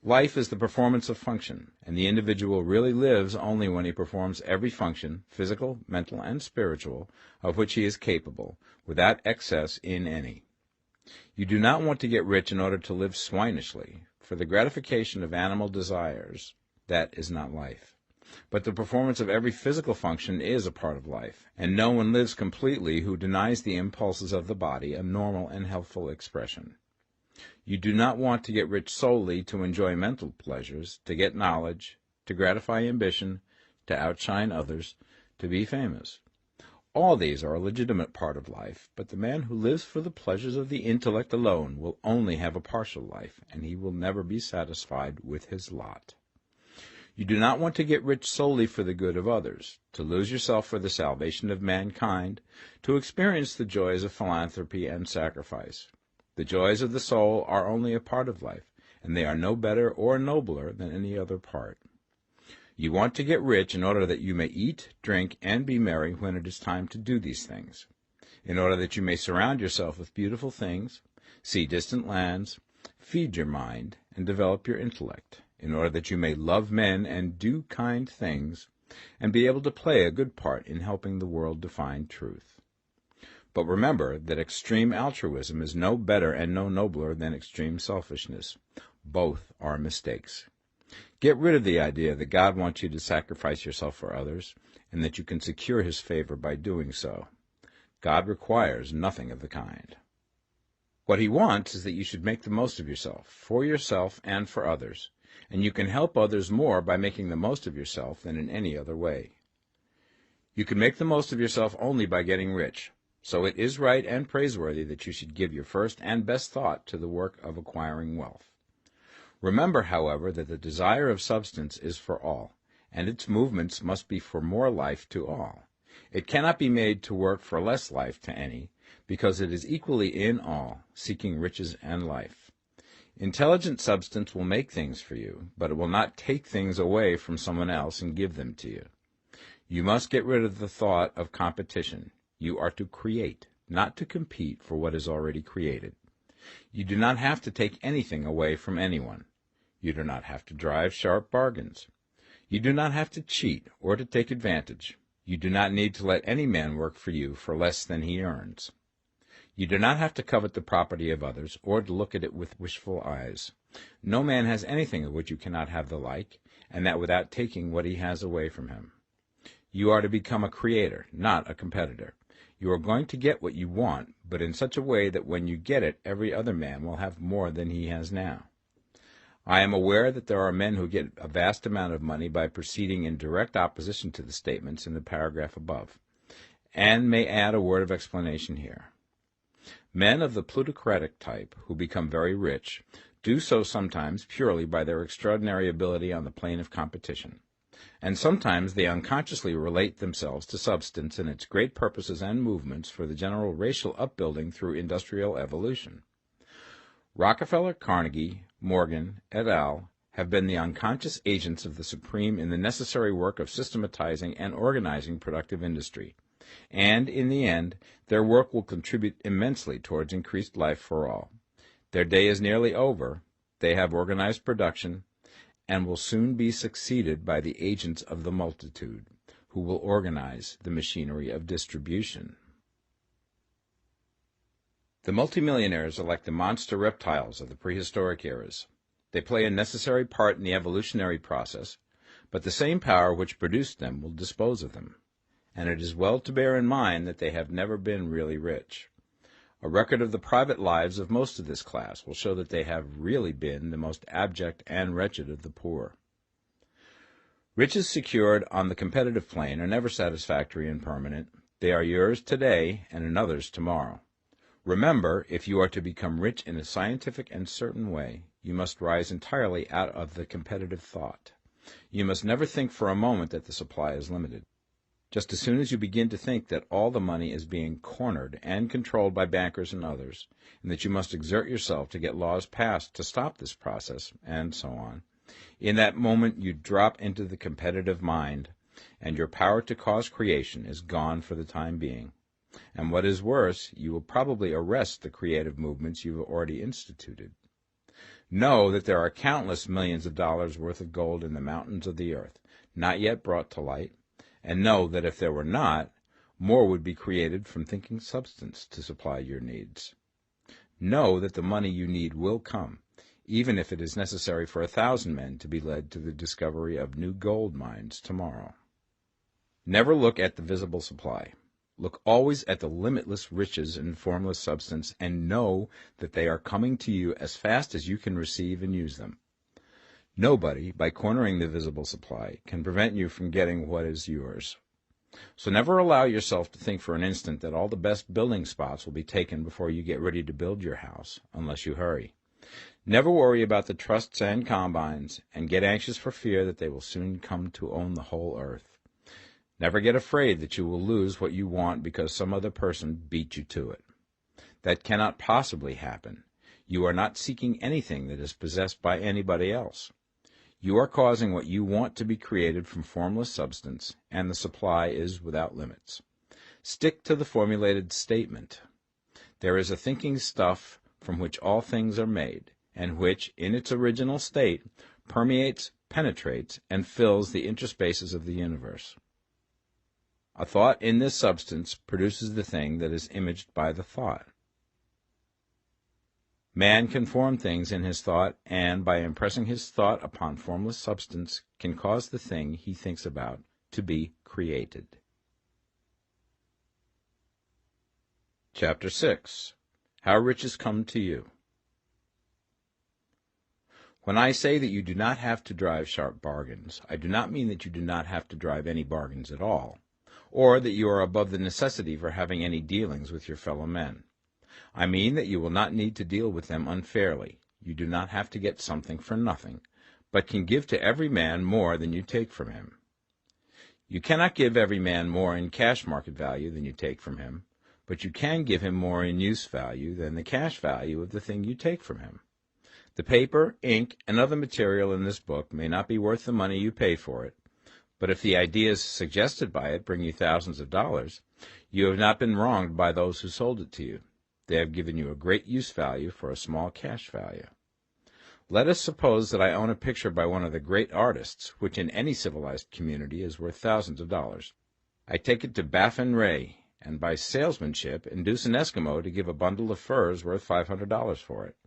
Life is the performance of function, and the individual really lives only when he performs every function, physical, mental, and spiritual, of which he is capable, without excess in any. You do not want to get rich in order to live swinishly, for the gratification of animal desires, that is not life. But the performance of every physical function is a part of life, and no one lives completely who denies the impulses of the body a normal and healthful expression. You do not want to get rich solely to enjoy mental pleasures, to get knowledge, to gratify ambition, to outshine others, to be famous. All these are a legitimate part of life, but the man who lives for the pleasures of the intellect alone will only have a partial life, and he will never be satisfied with his lot. You do not want to get rich solely for the good of others, to lose yourself for the salvation of mankind, to experience the joys of philanthropy and sacrifice. The joys of the soul are only a part of life, and they are no better or nobler than any other part. You want to get rich in order that you may eat, drink, and be merry when it is time to do these things, in order that you may surround yourself with beautiful things, see distant lands, feed your mind, and develop your intellect, in order that you may love men and do kind things, and be able to play a good part in helping the world to find truth. But remember that extreme altruism is no better and no nobler than extreme selfishness. Both are mistakes. Get rid of the idea that God wants you to sacrifice yourself for others, and that you can secure his favor by doing so. God requires nothing of the kind. What he wants is that you should make the most of yourself, for yourself and for others, and you can help others more by making the most of yourself than in any other way. You can make the most of yourself only by getting rich, so it is right and praiseworthy that you should give your first and best thought to the work of acquiring wealth. Remember, however, that the desire of substance is for all, and its movements must be for more life to all. It cannot be made to work for less life to any, because it is equally in all, seeking riches and life. Intelligent substance will make things for you, but it will not take things away from someone else and give them to you. You must get rid of the thought of competition. You are to create, not to compete for what is already created. You do not have to take anything away from anyone. You do not have to drive sharp bargains. You do not have to cheat or to take advantage. You do not need to let any man work for you for less than he earns. You do not have to covet the property of others or to look at it with wishful eyes. No man has anything of which you cannot have the like, and that without taking what he has away from him. You are to become a creator, not a competitor. You are going to get what you want, but in such a way that when you get it, every other man will have more than he has now. I am aware that there are men who get a vast amount of money by proceeding in direct opposition to the statements in the paragraph above, and may add a word of explanation here. Men of the plutocratic type, who become very rich, do so sometimes purely by their extraordinary ability on the plane of competition, and sometimes they unconsciously relate themselves to substance and its great purposes and movements for the general racial upbuilding through industrial evolution. Rockefeller, Carnegie, Morgan, et al. Have been the unconscious agents of the supreme in the necessary work of systematizing and organizing productive industry, and, in the end, their work will contribute immensely towards increased life for all. Their day is nearly over. They have organized production, and will soon be succeeded by the agents of the multitude, who will organize the machinery of distribution. The multimillionaires are like the monster reptiles of the prehistoric eras. They play a necessary part in the evolutionary process, but the same power which produced them will dispose of them, and it is well to bear in mind that they have never been really rich. A record of the private lives of most of this class will show that they have really been the most abject and wretched of the poor. Riches secured on the competitive plane are never satisfactory and permanent. They are yours today and another's tomorrow. Remember, if you are to become rich in a scientific and certain way, you must rise entirely out of the competitive thought. You must never think for a moment that the supply is limited. Just as soon as you begin to think that all the money is being cornered and controlled by bankers and others, and that you must exert yourself to get laws passed to stop this process, and so on, in that moment you drop into the competitive mind, and your power to cause creation is gone for the time being. And what is worse, you will probably arrest the creative movements you have already instituted. Know that there are countless millions of dollars worth of gold in the mountains of the earth, not yet brought to light, and know that if there were not, more would be created from thinking substance to supply your needs. Know that the money you need will come, even if it is necessary for 1,000 men to be led to the discovery of new gold mines tomorrow. Never look at the visible supply. Look always at the limitless riches in formless substance, and know that they are coming to you as fast as you can receive and use them. Nobody, by cornering the visible supply, can prevent you from getting what is yours. So never allow yourself to think for an instant that all the best building spots will be taken before you get ready to build your house, unless you hurry. Never worry about the trusts and combines, and get anxious for fear that they will soon come to own the whole earth. Never get afraid that you will lose what you want because some other person beat you to it. That cannot possibly happen. You are not seeking anything that is possessed by anybody else. You are causing what you want to be created from formless substance, and the supply is without limits. Stick to the formulated statement. There is a thinking stuff from which all things are made, and which, in its original state, permeates, penetrates, and fills the interspaces of the universe. A thought in this substance produces the thing that is imaged by the thought. Man can form things in his thought, and by impressing his thought upon formless substance, can cause the thing he thinks about to be created. Chapter 6. How Riches Come to You. When I say that you do not have to drive sharp bargains, I do not mean that you do not have to drive any bargains at all, or that you are above the necessity for having any dealings with your fellow men. I mean that you will not need to deal with them unfairly. You do not have to get something for nothing, but can give to every man more than you take from him. You cannot give every man more in cash market value than you take from him, but you can give him more in use value than the cash value of the thing you take from him. The paper, ink, and other material in this book may not be worth the money you pay for it, but if the ideas suggested by it bring you thousands of dollars, you have not been wronged by those who sold it to you. They have given you a great use value for a small cash value. Let us suppose that I own a picture by one of the great artists, which in any civilized community is worth thousands of dollars. I take it to Baffin Ray, and by salesmanship induce an Eskimo to give a bundle of furs worth $500 for it.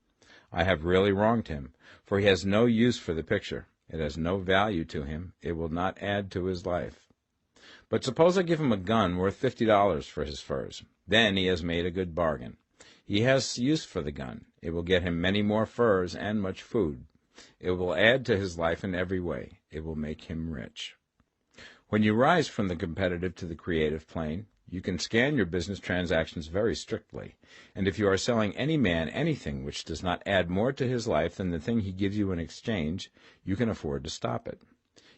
I have really wronged him, for he has no use for the picture. It has no value to him. It will not add to his life. But suppose I give him a gun worth $50 for his furs. Then he has made a good bargain. He has use for the gun. It will get him many more furs and much food. It will add to his life in every way. It will make him rich. When you rise from the competitive to the creative plane, you can scan your business transactions very strictly, and if you are selling any man anything which does not add more to his life than the thing he gives you in exchange, you can afford to stop it.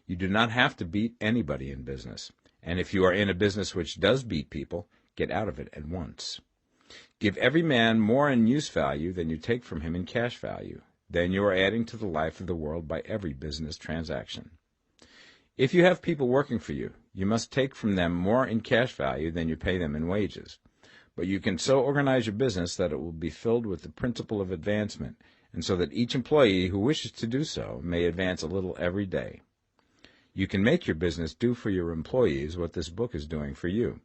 You do not have to beat anybody in business, and if you are in a business which does beat people, get out of it at once. Give every man more in use value than you take from him in cash value. Then you are adding to the life of the world by every business transaction. If you have people working for you, you must take from them more in cash value than you pay them in wages. But you can so organize your business that it will be filled with the principle of advancement, and so that each employee who wishes to do so may advance a little every day. You can make your business do for your employees what this book is doing for you.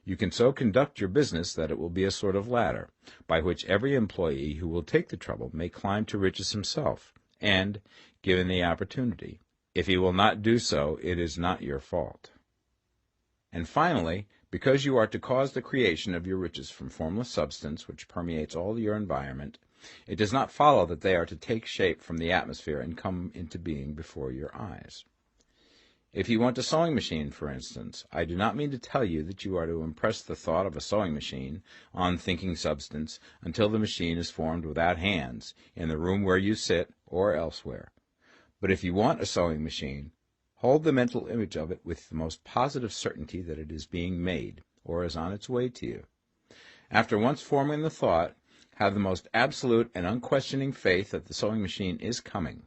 You can so conduct your business that it will be a sort of ladder, by which every employee who will take the trouble may climb to riches himself, and, given the opportunity, if he will not do so, it is not your fault. And finally, because you are to cause the creation of your riches from formless substance which permeates all your environment, it does not follow that they are to take shape from the atmosphere and come into being before your eyes. If you want a sewing machine, for instance, I do not mean to tell you that you are to impress the thought of a sewing machine on thinking substance until the machine is formed without hands, in the room where you sit or elsewhere. But if you want a sewing machine, hold the mental image of it with the most positive certainty that it is being made, or is on its way to you. After once forming the thought, have the most absolute and unquestioning faith that the sewing machine is coming.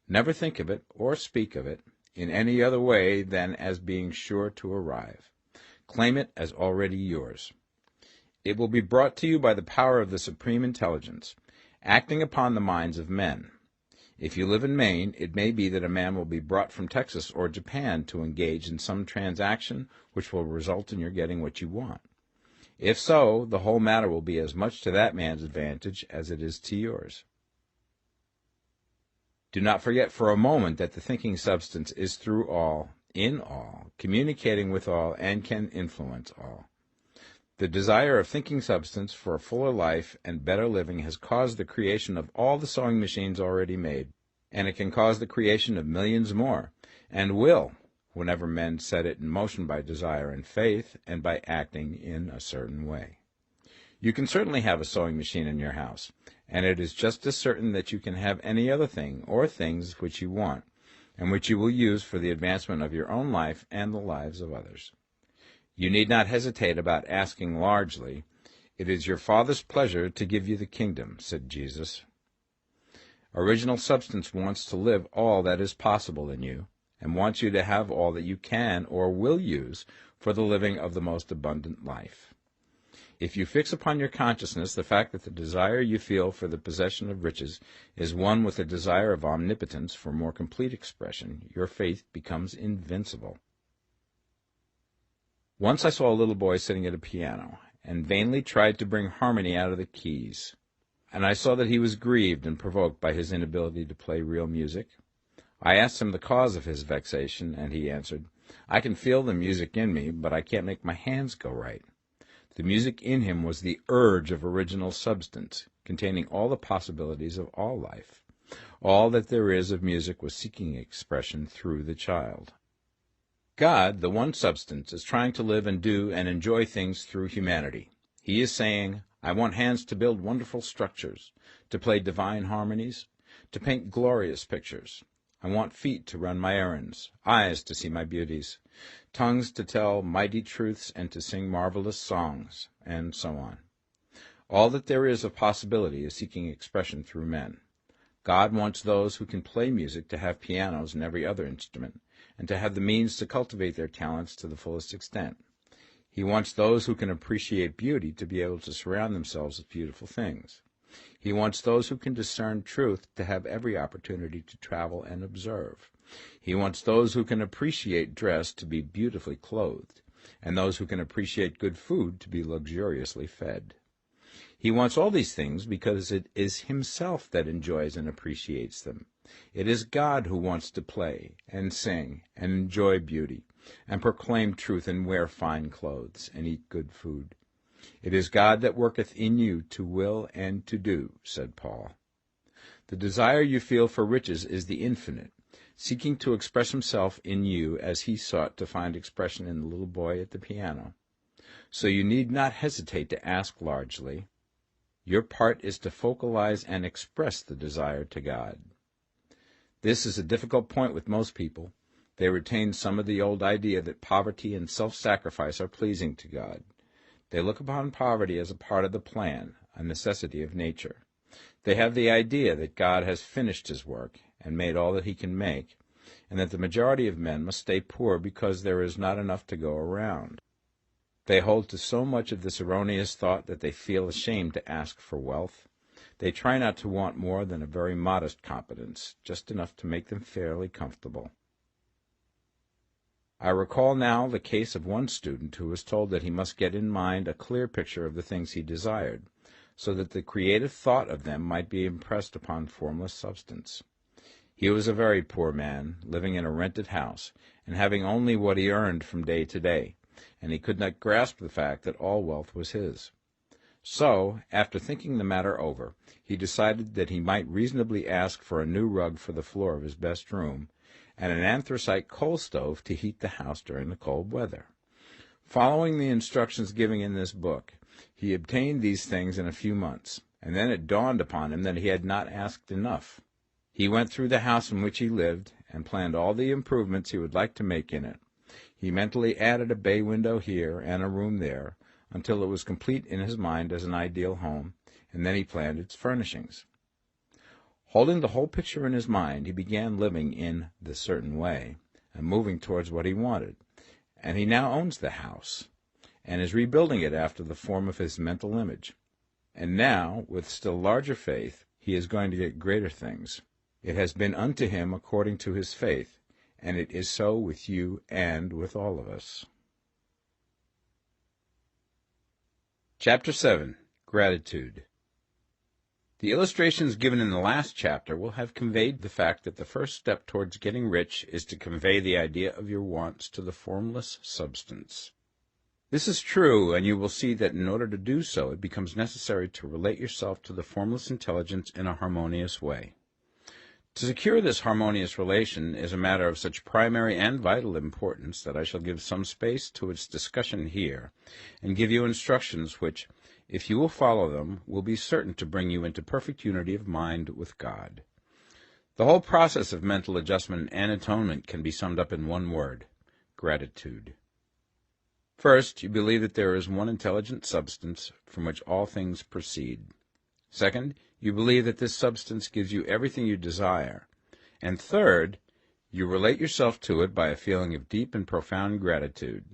Never think of it, or speak of it, in any other way than as being sure to arrive. Claim it as already yours. It will be brought to you by the power of the Supreme Intelligence, acting upon the minds of men. If you live in Maine, it may be that a man will be brought from Texas or Japan to engage in some transaction which will result in your getting what you want. If so, the whole matter will be as much to that man's advantage as it is to yours. Do not forget for a moment that the thinking substance is through all, in all, communicating with all, and can influence all. The desire of thinking substance for a fuller life and better living has caused the creation of all the sewing machines already made, and it can cause the creation of millions more, and will, whenever men set it in motion by desire and faith, and by acting in a certain way. You can certainly have a sewing machine in your house, and it is just as certain that you can have any other thing or things which you want, and which you will use for the advancement of your own life and the lives of others. You need not hesitate about asking largely. It is your Father's pleasure to give you the kingdom, said Jesus. Original substance wants to live all that is possible in you, and wants you to have all that you can or will use for the living of the most abundant life. If you fix upon your consciousness the fact that the desire you feel for the possession of riches is one with a desire of omnipotence for more complete expression, your faith becomes invincible. Once I saw a little boy sitting at a piano, and vainly tried to bring harmony out of the keys, and I saw that he was grieved and provoked by his inability to play real music. I asked him the cause of his vexation, and he answered, "I can feel the music in me, but I can't make my hands go right." The music in him was the urge of original substance, containing all the possibilities of all life. All that there is of music was seeking expression through the child. God, the one substance, is trying to live and do and enjoy things through humanity. He is saying, I want hands to build wonderful structures, to play divine harmonies, to paint glorious pictures. I want feet to run my errands, eyes to see my beauties, tongues to tell mighty truths and to sing marvelous songs, and so on. All that there is of possibility is seeking expression through men. God wants those who can play music to have pianos and every other instrument, and to have the means to cultivate their talents to the fullest extent. He wants those who can appreciate beauty to be able to surround themselves with beautiful things. He wants those who can discern truth to have every opportunity to travel and observe. He wants those who can appreciate dress to be beautifully clothed, and those who can appreciate good food to be luxuriously fed. He wants all these things because it is himself that enjoys and appreciates them. It is God who wants to play and sing and enjoy beauty and proclaim truth and wear fine clothes and eat good food. It is God that worketh in you to will and to do, said Paul. The desire you feel for riches is the infinite, seeking to express himself in you as he sought to find expression in the little boy at the piano. So you need not hesitate to ask largely. Your part is to focalize and express the desire to God. This is a difficult point with most people. They retain some of the old idea that poverty and self-sacrifice are pleasing to God. They look upon poverty as a part of the plan, a necessity of nature. They have the idea that God has finished his work and made all that he can make, and that the majority of men must stay poor because there is not enough to go around. They hold to so much of this erroneous thought that they feel ashamed to ask for wealth. They try not to want more than a very modest competence, just enough to make them fairly comfortable. I recall now the case of one student who was told that he must get in mind a clear picture of the things he desired, so that the creative thought of them might be impressed upon formless substance. He was a very poor man, living in a rented house, and having only what he earned from day to day, and he could not grasp the fact that all wealth was his. So, after thinking the matter over, he decided that he might reasonably ask for a new rug for the floor of his best room, and an anthracite coal stove to heat the house during the cold weather. Following the instructions given in this book, he obtained these things in a few months, and then it dawned upon him that he had not asked enough. He went through the house in which he lived, and planned all the improvements he would like to make in it. He mentally added a bay window here and a room there, until it was complete in his mind as an ideal home, and then he planned its furnishings. Holding the whole picture in his mind, he began living in the certain way, and moving towards what he wanted, and he now owns the house, and is rebuilding it after the form of his mental image. And now, with still larger faith, he is going to get greater things. It has been unto him according to his faith, and it is so with you and with all of us. Chapter 7. Gratitude. The illustrations given in the last chapter will have conveyed the fact that the first step towards getting rich is to convey the idea of your wants to the formless substance. This is true, and you will see that in order to do so, it becomes necessary to relate yourself to the formless intelligence in a harmonious way. To secure this harmonious relation is a matter of such primary and vital importance that I shall give some space to its discussion here, and give you instructions which, if you will follow them, will be certain to bring you into perfect unity of mind with God. The whole process of mental adjustment and atonement can be summed up in one word: gratitude. First, you believe that there is one intelligent substance from which all things proceed. Second, you believe that this substance gives you everything you desire. And third, you relate yourself to it by a feeling of deep and profound gratitude.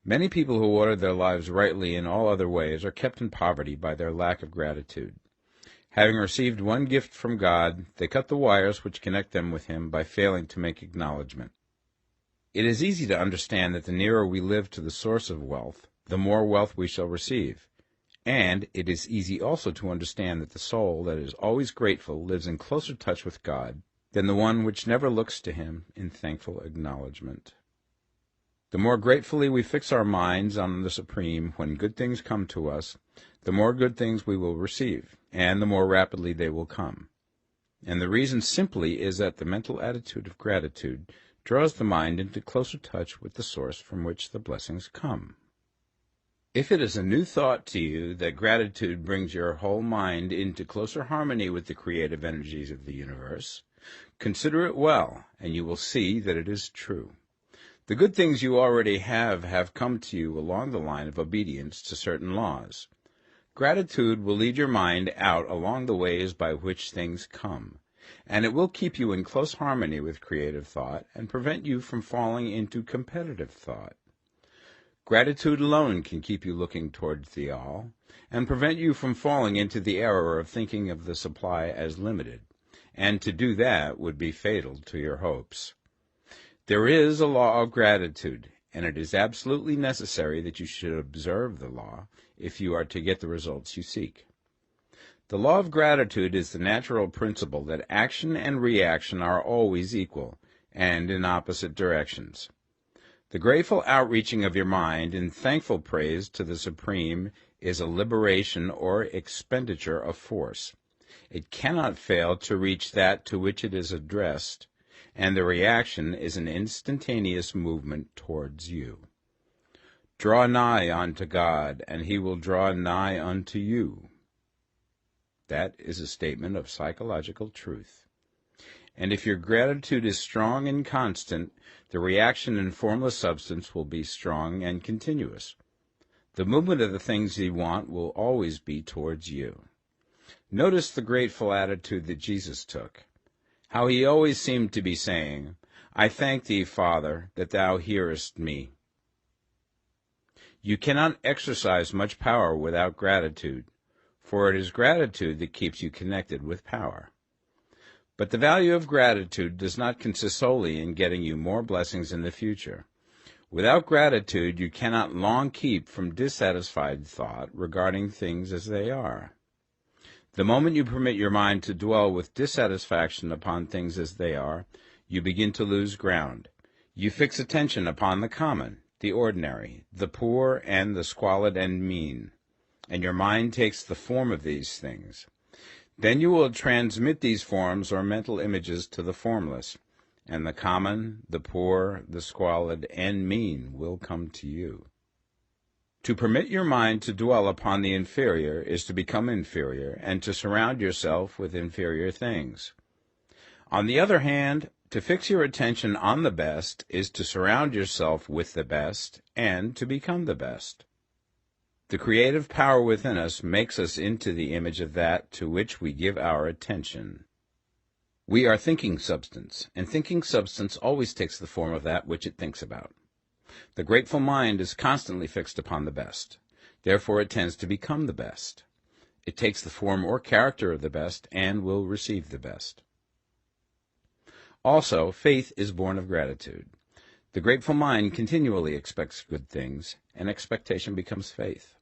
Many people who order their lives rightly in all other ways are kept in poverty by their lack of gratitude. Having received one gift from God, they cut the wires which connect them with him by failing to make acknowledgment. It is easy to understand that the nearer we live to the source of wealth, the more wealth we shall receive. And it is easy also to understand that the soul that is always grateful lives in closer touch with God than the one which never looks to him in thankful acknowledgment. The more gratefully we fix our minds on the Supreme when good things come to us, the more good things we will receive, and the more rapidly they will come. And the reason simply is that the mental attitude of gratitude draws the mind into closer touch with the source from which the blessings come. If it is a new thought to you that gratitude brings your whole mind into closer harmony with the creative energies of the universe, consider it well, and you will see that it is true. The good things you already have come to you along the line of obedience to certain laws. Gratitude will lead your mind out along the ways by which things come, and it will keep you in close harmony with creative thought and prevent you from falling into competitive thought. Gratitude alone can keep you looking towards the all, and prevent you from falling into the error of thinking of the supply as limited, and to do that would be fatal to your hopes. There is a law of gratitude, and it is absolutely necessary that you should observe the law if you are to get the results you seek. The law of gratitude is the natural principle that action and reaction are always equal, and in opposite directions. The grateful outreaching of your mind in thankful praise to the Supreme is a liberation or expenditure of force. It cannot fail to reach that to which it is addressed, and the reaction is an instantaneous movement towards you. Draw nigh unto God, and he will draw nigh unto you. That is a statement of psychological truth. And if your gratitude is strong and constant, the reaction in formless substance will be strong and continuous. The movement of the things you want will always be towards you. Notice the grateful attitude that Jesus took, how he always seemed to be saying, I thank thee, Father, that thou hearest me. You cannot exercise much power without gratitude, for it is gratitude that keeps you connected with power. But the value of gratitude does not consist solely in getting you more blessings in the future. Without gratitude, you cannot long keep from dissatisfied thought regarding things as they are. The moment you permit your mind to dwell with dissatisfaction upon things as they are, you begin to lose ground. You fix attention upon the common, the ordinary, the poor, and the squalid and mean, and your mind takes the form of these things. Then you will transmit these forms or mental images to the formless, and the common, the poor, the squalid, and mean will come to you. To permit your mind to dwell upon the inferior is to become inferior, and to surround yourself with inferior things. On the other hand, to fix your attention on the best is to surround yourself with the best, and to become the best. The creative power within us makes us into the image of that to which we give our attention. We are thinking substance, and thinking substance always takes the form of that which it thinks about. The grateful mind is constantly fixed upon the best. Therefore it tends to become the best. It takes the form or character of the best and will receive the best. Also, faith is born of gratitude. The grateful mind continually expects good things, and expectation becomes faith.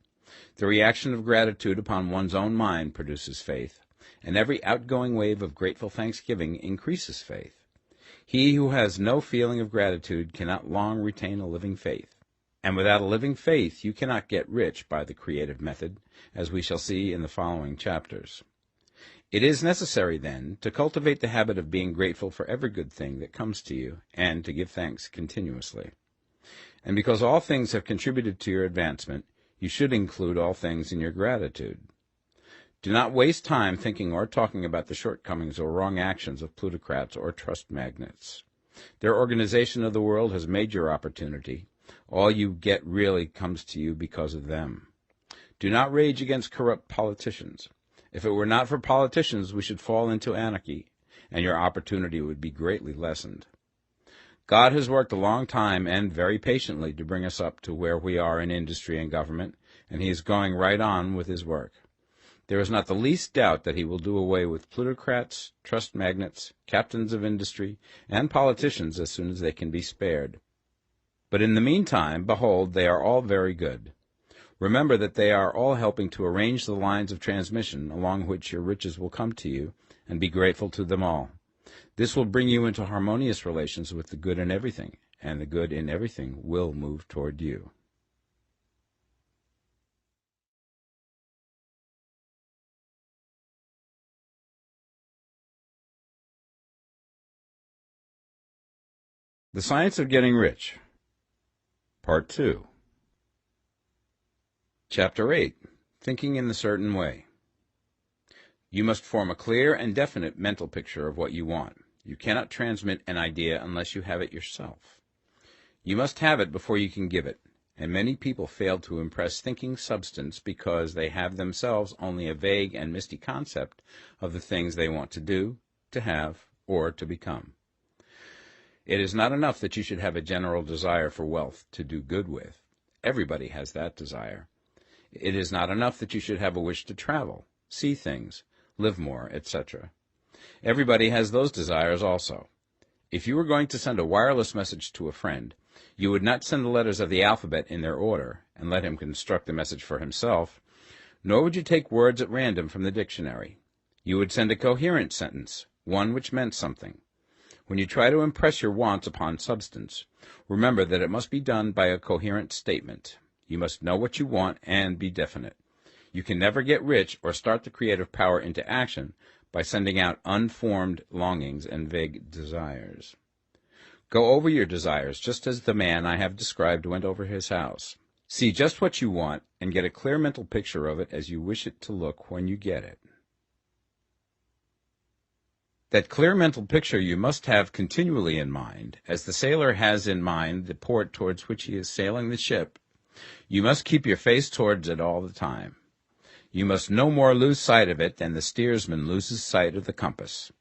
The reaction of gratitude upon one's own mind produces faith, and every outgoing wave of grateful thanksgiving increases faith. He who has no feeling of gratitude cannot long retain a living faith, and without a living faith you cannot get rich by the creative method, as we shall see in the following chapters. It is necessary, then, to cultivate the habit of being grateful for every good thing that comes to you, and to give thanks continuously. And because all things have contributed to your advancement, you should include all things in your gratitude. Do not waste time thinking or talking about the shortcomings or wrong actions of plutocrats or trust magnates. Their organization of the world has made your opportunity. All you get really comes to you because of them. Do not rage against corrupt politicians. If it were not for politicians, we should fall into anarchy, and your opportunity would be greatly lessened. God has worked a long time and very patiently to bring us up to where we are in industry and government, and he is going right on with his work. There is not the least doubt that he will do away with plutocrats, trust magnates, captains of industry, and politicians as soon as they can be spared. But in the meantime, behold, they are all very good. Remember that they are all helping to arrange the lines of transmission along which your riches will come to you, and be grateful to them all. This will bring you into harmonious relations with the good in everything, and the good in everything will move toward you. The Science of Getting Rich, Part 2. Chapter 8. Thinking in the Certain Way. You must form a clear and definite mental picture of what you want. You cannot transmit an idea unless you have it yourself. You must have it before you can give it, and many people fail to impress thinking substance because they have themselves only a vague and misty concept of the things they want to do, to have, or to become. It is not enough that you should have a general desire for wealth to do good with. Everybody has that desire. It is not enough that you should have a wish to travel, see things, live more, etc. Everybody has those desires also. If you were going to send a wireless message to a friend, you would not send the letters of the alphabet in their order and let him construct the message for himself, nor would you take words at random from the dictionary. You would send a coherent sentence, one which meant something. When you try to impress your wants upon substance, remember that it must be done by a coherent statement. You must know what you want and be definite. You can never get rich or start the creative power into action by sending out unformed longings and vague desires. Go over your desires just as the man I have described went over his house. See just what you want and get a clear mental picture of it as you wish it to look when you get it. That clear mental picture you must have continually in mind, as the sailor has in mind the port towards which he is sailing the ship. You must keep your face towards it all the time. You must no more lose sight of it than the steersman loses sight of the compass.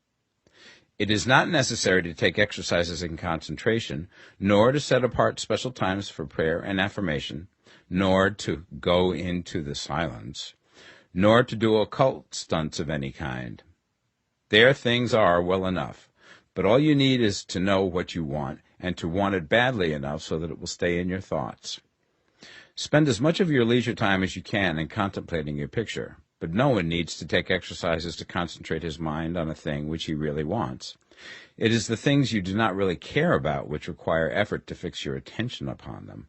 It is not necessary to take exercises in concentration, nor to set apart special times for prayer and affirmation, nor to go into the silence, nor to do occult stunts of any kind. There things are well enough, but all you need is to know what you want, and to want it badly enough so that it will stay in your thoughts. Spend as much of your leisure time as you can in contemplating your picture, but no one needs to take exercises to concentrate his mind on a thing which he really wants. It is the things you do not really care about which require effort to fix your attention upon them.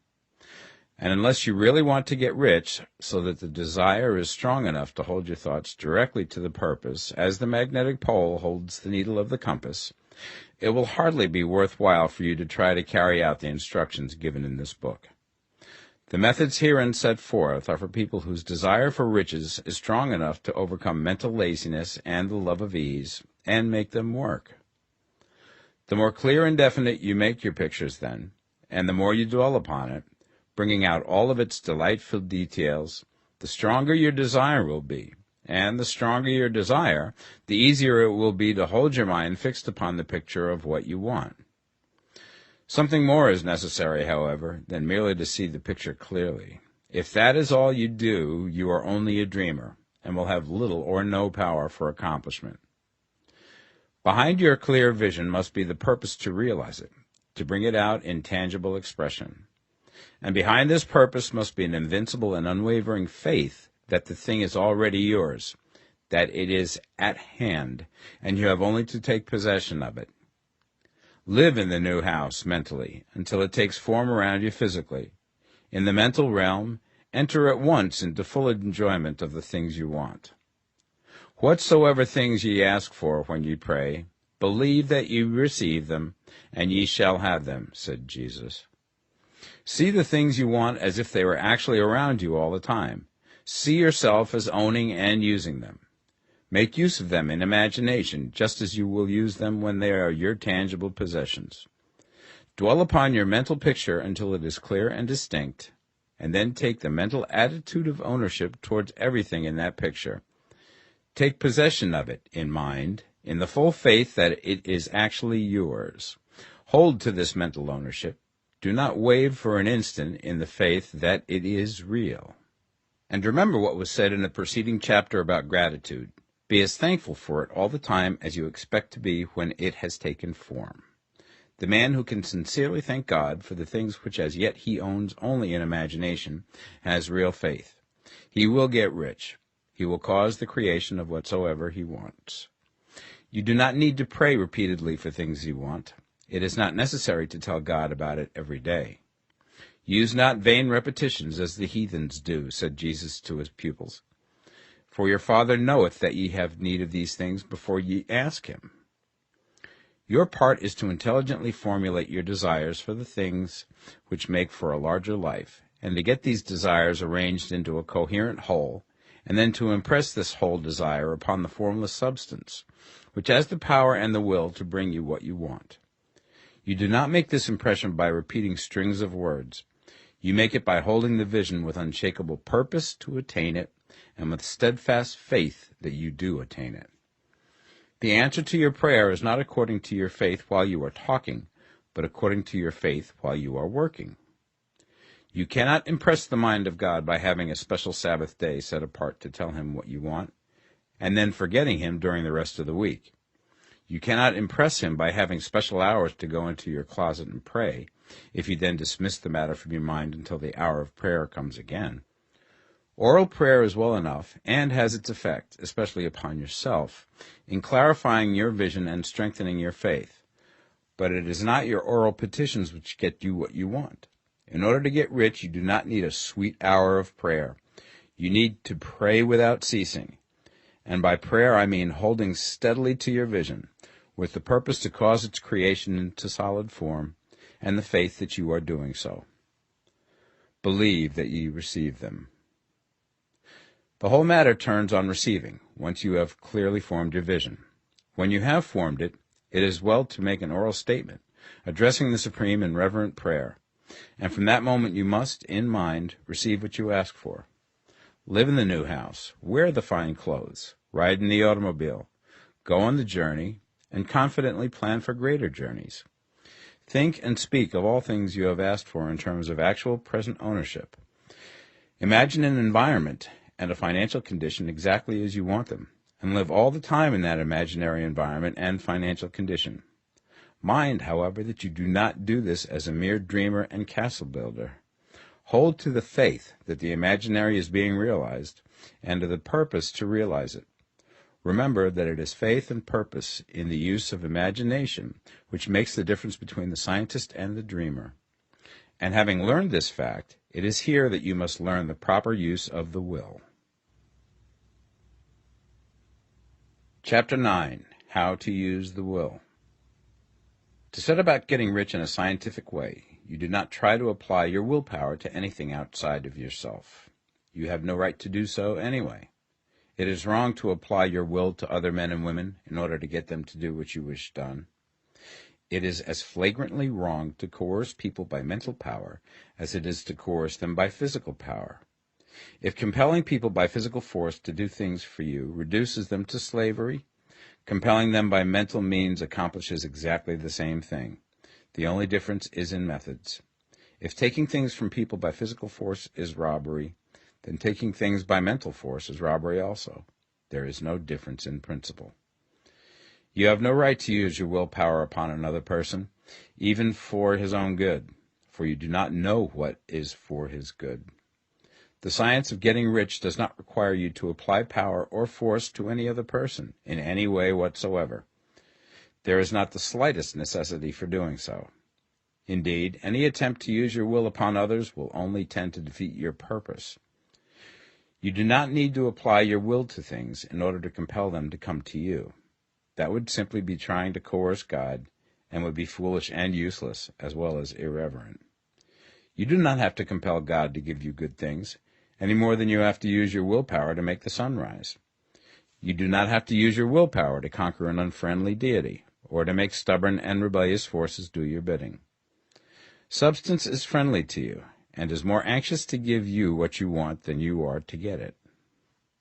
And unless you really want to get rich, so that the desire is strong enough to hold your thoughts directly to the purpose, as the magnetic pole holds the needle of the compass, it will hardly be worthwhile for you to try to carry out the instructions given in this book. The methods herein set forth are for people whose desire for riches is strong enough to overcome mental laziness and the love of ease, and make them work. The more clear and definite you make your pictures then, and the more you dwell upon it, bringing out all of its delightful details, the stronger your desire will be, and the stronger your desire, the easier it will be to hold your mind fixed upon the picture of what you want. Something more is necessary, however, than merely to see the picture clearly. If that is all you do, you are only a dreamer, and will have little or no power for accomplishment. Behind your clear vision must be the purpose to realize it, to bring it out in tangible expression. And behind this purpose must be an invincible and unwavering faith that the thing is already yours, that it is at hand, and you have only to take possession of it. Live in the new house mentally until it takes form around you physically. In the mental realm, enter at once into full enjoyment of the things you want. Whatsoever things ye ask for when ye pray, believe that ye receive them, and ye shall have them, said Jesus. See the things you want as if they were actually around you all the time. See yourself as owning and using them. Make use of them in imagination, just as you will use them when they are your tangible possessions. Dwell upon your mental picture until it is clear and distinct, and then take the mental attitude of ownership towards everything in that picture. Take possession of it in mind, in the full faith that it is actually yours. Hold to this mental ownership. Do not waver for an instant in the faith that it is real. And remember what was said in the preceding chapter about gratitude. Be as thankful for it all the time as you expect to be when it has taken form. The man who can sincerely thank God for the things which as yet he owns only in imagination has real faith. He will get rich. He will cause the creation of whatsoever he wants. You do not need to pray repeatedly for things you want. It is not necessary to tell God about it every day. Use not vain repetitions as the heathens do, said Jesus to his pupils. For your Father knoweth that ye have need of these things before ye ask him. Your part is to intelligently formulate your desires for the things which make for a larger life, and to get these desires arranged into a coherent whole, and then to impress this whole desire upon the formless substance, which has the power and the will to bring you what you want. You do not make this impression by repeating strings of words. You make it by holding the vision with unshakable purpose to attain it, and with steadfast faith that you do attain it. The answer to your prayer is not according to your faith while you are talking, but according to your faith while you are working. You cannot impress the mind of God by having a special Sabbath day set apart to tell him what you want, and then forgetting him during the rest of the week. You cannot impress him by having special hours to go into your closet and pray, if you then dismiss the matter from your mind until the hour of prayer comes again. Oral prayer is well enough, and has its effect, especially upon yourself, in clarifying your vision and strengthening your faith. But it is not your oral petitions which get you what you want. In order to get rich, you do not need a sweet hour of prayer. You need to pray without ceasing. And by prayer I mean holding steadily to your vision, with the purpose to cause its creation into solid form, and the faith that you are doing so. Believe that ye receive them. The whole matter turns on receiving, once you have clearly formed your vision. When you have formed it, it is well to make an oral statement, addressing the Supreme in reverent prayer, and from that moment you must, in mind, receive what you ask for. Live in the new house, wear the fine clothes, ride in the automobile, go on the journey, and confidently plan for greater journeys. Think and speak of all things you have asked for in terms of actual present ownership. Imagine an environment and a financial condition exactly as you want them, and live all the time in that imaginary environment and financial condition. Mind, however, that you do not do this as a mere dreamer and castle builder. Hold to the faith that the imaginary is being realized, and to the purpose to realize it. Remember that it is faith and purpose in the use of imagination which makes the difference between the scientist and the dreamer. And having learned this fact, it is here that you must learn the proper use of the will. Chapter 9. How to use the will. To set about getting rich in a scientific way, you do not try to apply your willpower to anything outside of yourself. You have no right to do so anyway. It is wrong to apply your will to other men and women in order to get them to do what you wish done. It is as flagrantly wrong to coerce people by mental power as it is to coerce them by physical power. If compelling people by physical force to do things for you reduces them to slavery, compelling them by mental means accomplishes exactly the same thing. The only difference is in methods. If taking things from people by physical force is robbery, then taking things by mental force is robbery also. There is no difference in principle. You have no right to use your willpower upon another person, even for his own good, for you do not know what is for his good. The science of getting rich does not require you to apply power or force to any other person in any way whatsoever. There is not the slightest necessity for doing so. Indeed, any attempt to use your will upon others will only tend to defeat your purpose. You do not need to apply your will to things in order to compel them to come to you. That would simply be trying to coerce God, and would be foolish and useless, as well as irreverent. You do not have to compel God to give you good things, any more than you have to use your willpower to make the sun rise. You do not have to use your willpower to conquer an unfriendly deity, or to make stubborn and rebellious forces do your bidding. Substance is friendly to you, and is more anxious to give you what you want than you are to get it.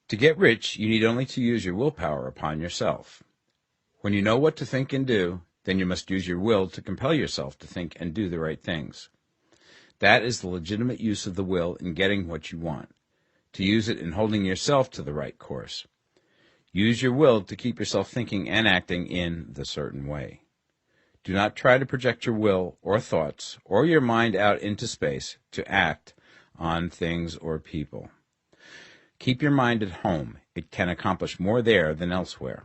To get rich, you need only to use your willpower upon yourself. When you know what to think and do, then you must use your will to compel yourself to think and do the right things. That is the legitimate use of the will in getting what you want, to use it in holding yourself to the right course. Use your will to keep yourself thinking and acting in the certain way. Do not try to project your will or thoughts or your mind out into space to act on things or people. Keep your mind at home. It can accomplish more there than elsewhere.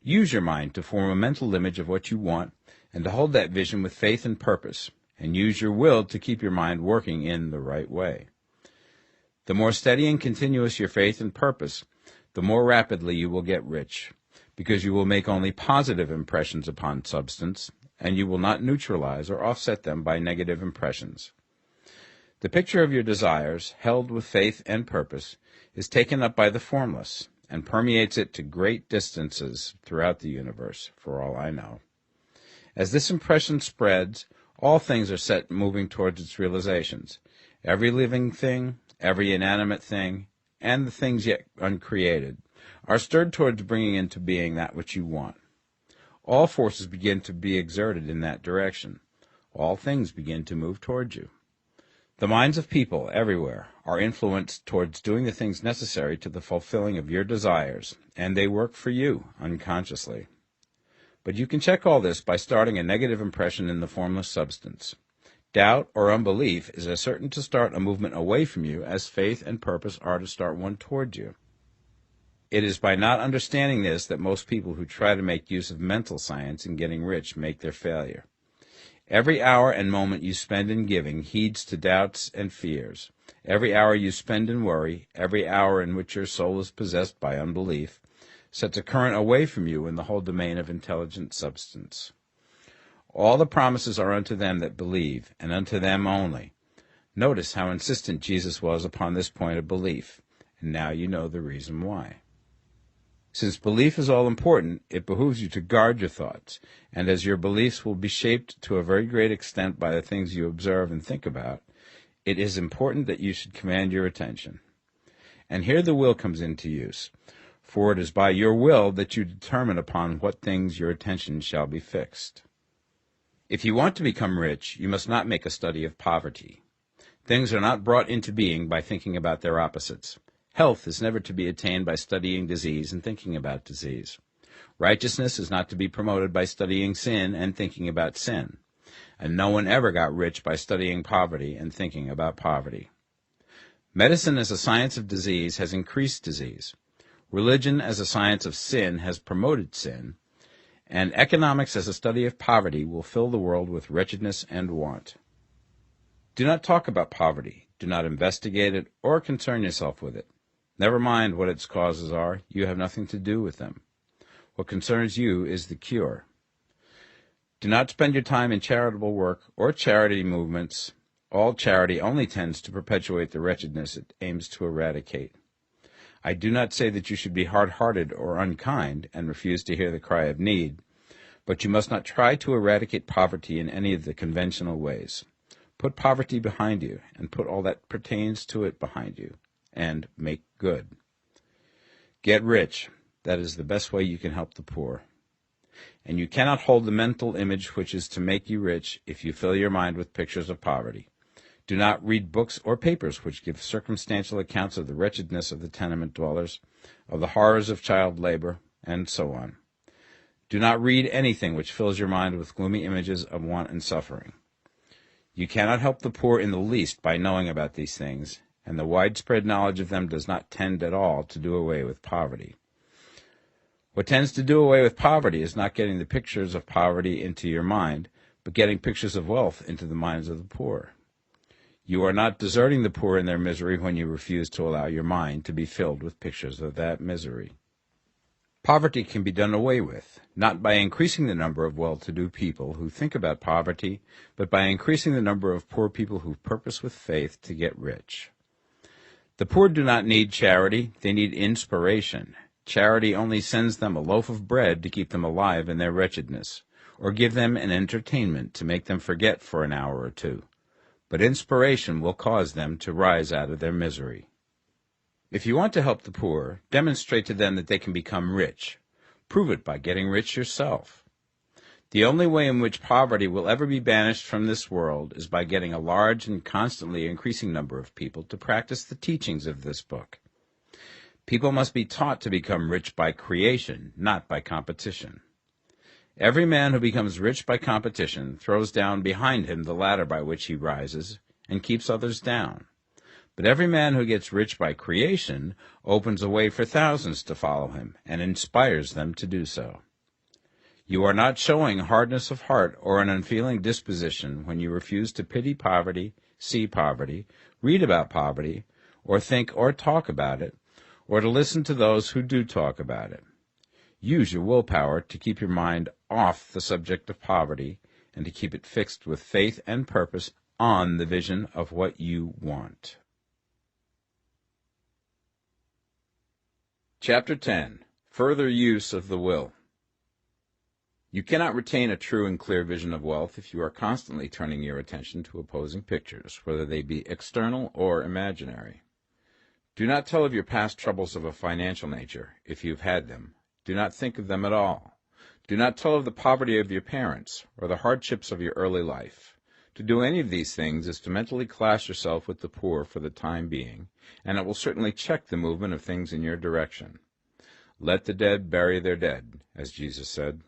Use your mind to form a mental image of what you want and to hold that vision with faith and purpose, and use your will to keep your mind working in the right way. The more steady and continuous your faith and purpose, the more rapidly you will get rich, because you will make only positive impressions upon substance, and you will not neutralize or offset them by negative impressions. The picture of your desires, held with faith and purpose, is taken up by the formless, and permeates it to great distances throughout the universe, for all I know. As this impression spreads, all things are set moving towards its realizations. Every living thing, every inanimate thing, and the things yet uncreated, are stirred towards bringing into being that which you want. All forces begin to be exerted in that direction. All things begin to move towards you. The minds of people everywhere are influenced towards doing the things necessary to the fulfilling of your desires, and they work for you unconsciously. But you can check all this by starting a negative impression in the formless substance. Doubt or unbelief is as certain to start a movement away from you as faith and purpose are to start one toward you. It is by not understanding this that most people who try to make use of mental science in getting rich make their failure. Every hour and moment you spend in giving heeds to doubts and fears. Every hour you spend in worry, every hour in which your soul is possessed by unbelief, sets a current away from you in the whole domain of intelligent substance. All the promises are unto them that believe, and unto them only. Notice how insistent Jesus was upon this point of belief, and now you know the reason why. Since belief is all important, it behooves you to guard your thoughts, and as your beliefs will be shaped to a very great extent by the things you observe and think about, it is important that you should command your attention. And here the will comes into use, for it is by your will that you determine upon what things your attention shall be fixed. If you want to become rich, you must not make a study of poverty. Things are not brought into being by thinking about their opposites. Health is never to be attained by studying disease and thinking about disease. Righteousness is not to be promoted by studying sin and thinking about sin. And no one ever got rich by studying poverty and thinking about poverty. Medicine as a science of disease has increased disease. Religion as a science of sin has promoted sin. And economics as a study of poverty will fill the world with wretchedness and want. Do not talk about poverty. Do not investigate it or concern yourself with it. Never mind what its causes are. You have nothing to do with them. What concerns you is the cure. Do not spend your time in charitable work or charity movements. All charity only tends to perpetuate the wretchedness it aims to eradicate. I do not say that you should be hard-hearted or unkind and refuse to hear the cry of need, but you must not try to eradicate poverty in any of the conventional ways. Put poverty behind you, and put all that pertains to it behind you, and make good. Get rich. That is the best way you can help the poor. And you cannot hold the mental image which is to make you rich if you fill your mind with pictures of poverty. Do not read books or papers which give circumstantial accounts of the wretchedness of the tenement dwellers, of the horrors of child labor, and so on. Do not read anything which fills your mind with gloomy images of want and suffering. You cannot help the poor in the least by knowing about these things, and the widespread knowledge of them does not tend at all to do away with poverty. What tends to do away with poverty is not getting the pictures of poverty into your mind, but getting pictures of wealth into the minds of the poor. You are not deserting the poor in their misery when you refuse to allow your mind to be filled with pictures of that misery. Poverty can be done away with, not by increasing the number of well-to-do people who think about poverty, but by increasing the number of poor people who purpose with faith to get rich. The poor do not need charity, they need inspiration. Charity only sends them a loaf of bread to keep them alive in their wretchedness, or give them an entertainment to make them forget for an hour or two. But inspiration will cause them to rise out of their misery. If you want to help the poor, demonstrate to them that they can become rich. Prove it by getting rich yourself. The only way in which poverty will ever be banished from this world is by getting a large and constantly increasing number of people to practice the teachings of this book. People must be taught to become rich by creation, not by competition. Every man who becomes rich by competition throws down behind him the ladder by which he rises and keeps others down. But every man who gets rich by creation opens a way for thousands to follow him and inspires them to do so. You are not showing hardness of heart or an unfeeling disposition when you refuse to pity poverty, see poverty, read about poverty, or think or talk about it, or to listen to those who do talk about it. Use your willpower to keep your mind off the subject of poverty and to keep it fixed with faith and purpose on the vision of what you want. Chapter 10. Further Use of the Will. You cannot retain a true and clear vision of wealth if you are constantly turning your attention to opposing pictures, whether they be external or imaginary. Do not tell of your past troubles of a financial nature, if you have had them. Do not think of them at all. Do not tell of the poverty of your parents, or the hardships of your early life. To do any of these things is to mentally class yourself with the poor for the time being, and it will certainly check the movement of things in your direction. Let the dead bury their dead, as Jesus said.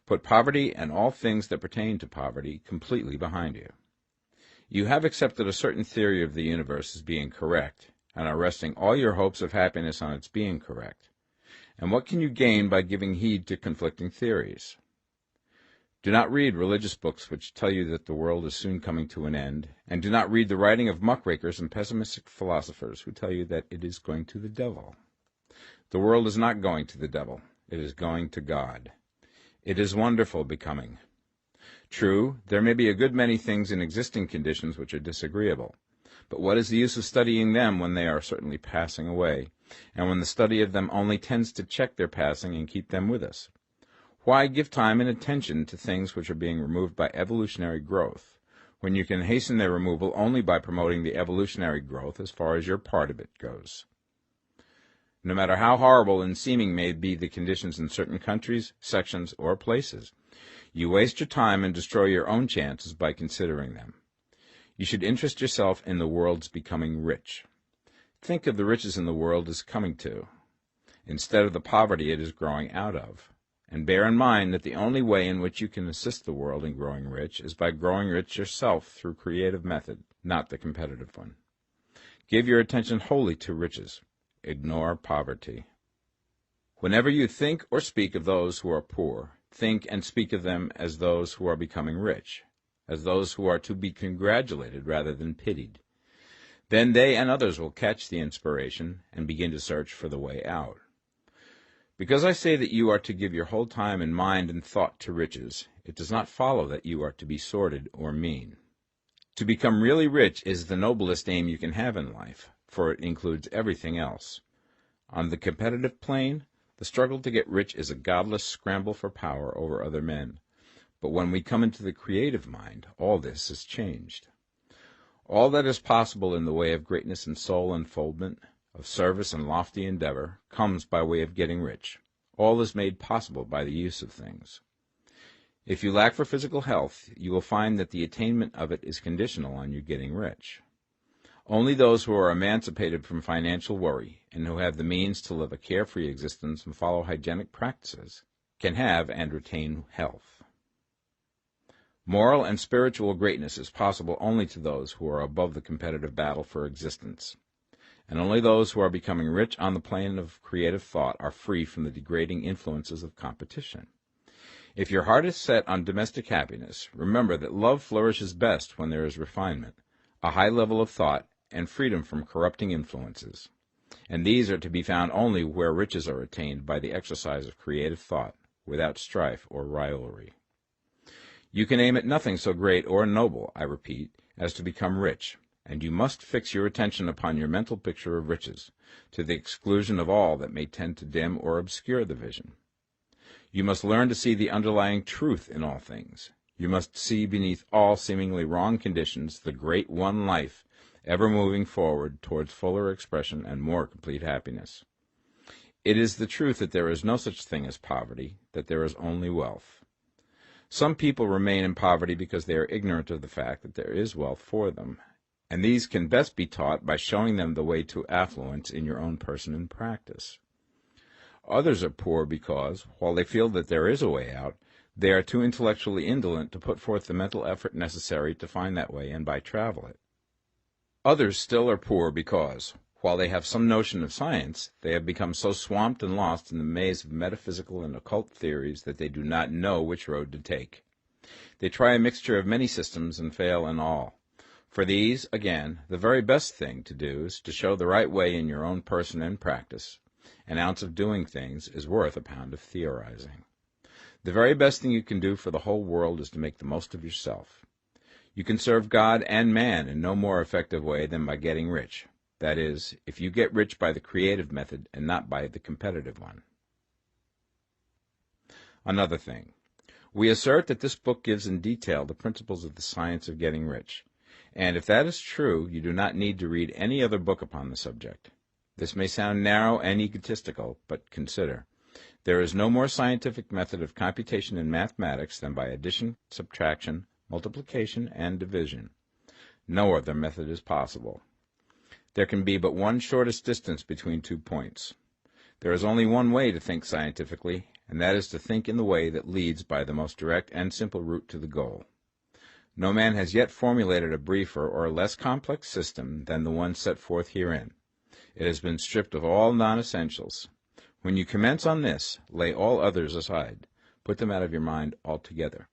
Put poverty and all things that pertain to poverty completely behind you. You have accepted a certain theory of the universe as being correct, and are resting all your hopes of happiness on its being correct. And what can you gain by giving heed to conflicting theories? Do not read religious books which tell you that the world is soon coming to an end, and do not read the writing of muckrakers and pessimistic philosophers who tell you that it is going to the devil. The world is not going to the devil. It is going to God. It is wonderful becoming. True, there may be a good many things in existing conditions which are disagreeable, but what is the use of studying them when they are certainly passing away, and when the study of them only tends to check their passing and keep them with us? Why give time and attention to things which are being removed by evolutionary growth, when you can hasten their removal only by promoting the evolutionary growth as far as your part of it goes? No matter how horrible and seeming may be the conditions in certain countries, sections, or places, you waste your time and destroy your own chances by considering them. You should interest yourself in the world's becoming rich. Think of the riches in the world as coming to, instead of the poverty it is growing out of, and bear in mind that the only way in which you can assist the world in growing rich is by growing rich yourself through creative method, not the competitive one. Give your attention wholly to riches. Ignore poverty. Whenever you think or speak of those who are poor, think and speak of them as those who are becoming rich, as those who are to be congratulated rather than pitied. Then they and others will catch the inspiration and begin to search for the way out. Because I say that you are to give your whole time and mind and thought to riches, it does not follow that you are to be sordid or mean. To become really rich is the noblest aim you can have in life, for it includes everything else. On the competitive plane, the struggle to get rich is a godless scramble for power over other men. But when we come into the creative mind, all this is changed. All that is possible in the way of greatness and soul unfoldment, of service and lofty endeavor, comes by way of getting rich. All is made possible by the use of things. If you lack for physical health, you will find that the attainment of it is conditional on you getting rich. Only those who are emancipated from financial worry and who have the means to live a carefree existence and follow hygienic practices can have and retain health. Moral and spiritual greatness is possible only to those who are above the competitive battle for existence, and only those who are becoming rich on the plane of creative thought are free from the degrading influences of competition. If your heart is set on domestic happiness, remember that love flourishes best when there is refinement, a high level of thought, and freedom from corrupting influences. And these are to be found only where riches are attained by the exercise of creative thought, without strife or rivalry. You can aim at nothing so great or noble, I repeat, as to become rich, and you must fix your attention upon your mental picture of riches, to the exclusion of all that may tend to dim or obscure the vision. You must learn to see the underlying truth in all things. You must see beneath all seemingly wrong conditions the great one life, ever moving forward towards fuller expression and more complete happiness. It is the truth that there is no such thing as poverty, that there is only wealth. Some people remain in poverty because they are ignorant of the fact that there is wealth for them, and these can best be taught by showing them the way to affluence in your own person and practice. Others are poor because, while they feel that there is a way out, they are too intellectually indolent to put forth the mental effort necessary to find that way and by travel it. Others still are poor because, while they have some notion of science, they have become so swamped and lost in the maze of metaphysical and occult theories that they do not know which road to take. They try a mixture of many systems and fail in all. For these, again, the very best thing to do is to show the right way in your own person and practice. An ounce of doing things is worth a pound of theorizing. The very best thing you can do for the whole world is to make the most of yourself. You can serve God and man in no more effective way than by getting rich. That is, if you get rich by the creative method and not by the competitive one. Another thing. We assert that this book gives in detail the principles of the science of getting rich, and if that is true, you do not need to read any other book upon the subject. This may sound narrow and egotistical, but consider. There is no more scientific method of computation in mathematics than by addition, subtraction, multiplication, and division. No other method is possible. There can be but one shortest distance between 2 points. There is only one way to think scientifically, and that is to think in the way that leads by the most direct and simple route to the goal. No man has yet formulated a briefer or less complex system than the one set forth herein. It has been stripped of all non-essentials. When you commence on this, lay all others aside. Put them out of your mind altogether.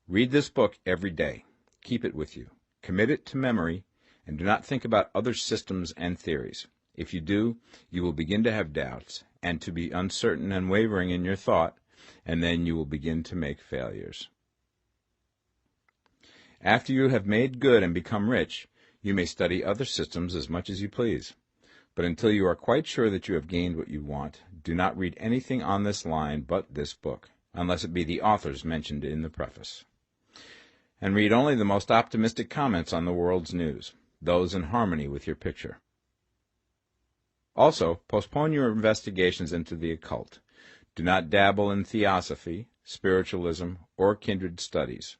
Read this book every day. Keep it with you. Commit it to memory, and do not think about other systems and theories. If you do, you will begin to have doubts, and to be uncertain and wavering in your thought, and then you will begin to make failures. After you have made good and become rich, you may study other systems as much as you please. But until you are quite sure that you have gained what you want, do not read anything on this line but this book, unless it be the authors mentioned in the preface. And read only the most optimistic comments on the world's news, those in harmony with your picture. Also, postpone your investigations into the occult. Do not dabble in theosophy, spiritualism, or kindred studies.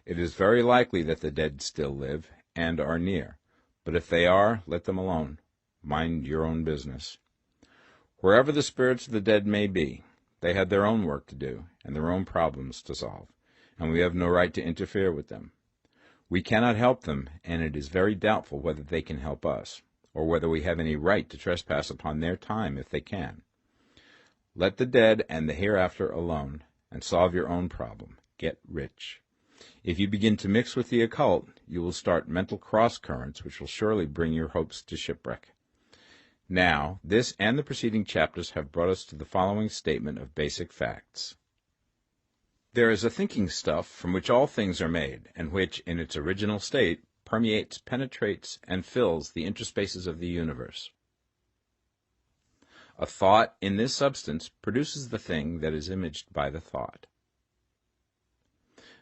It is very likely that the dead still live and are near, but if they are, let them alone. Mind your own business. Wherever the spirits of the dead may be, they have their own work to do and their own problems to solve, and we have no right to interfere with them. We cannot help them, and it is very doubtful whether they can help us, or whether we have any right to trespass upon their time if they can. Let the dead and the hereafter alone, and solve your own problem. Get rich. If you begin to mix with the occult, you will start mental cross-currents which will surely bring your hopes to shipwreck. Now, this and the preceding chapters have brought us to the following statement of basic facts. There is a thinking stuff from which all things are made, and which, in its original state, permeates, penetrates, and fills the interspaces of the universe. A thought in this substance produces the thing that is imaged by the thought.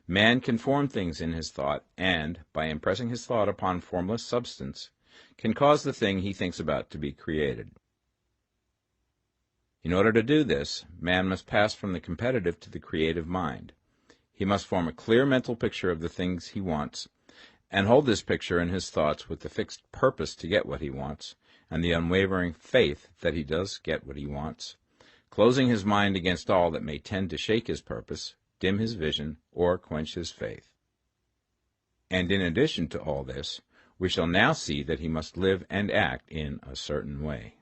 Man can form things in his thought, and, by impressing his thought upon formless substance, can cause the thing he thinks about to be created. In order to do this, man must pass from the competitive to the creative mind. He must form a clear mental picture of the things he wants, and hold this picture in his thoughts with the fixed purpose to get what he wants, and the unwavering faith that he does get what he wants, closing his mind against all that may tend to shake his purpose, dim his vision, or quench his faith. And in addition to all this, we shall now see that he must live and act in a certain way.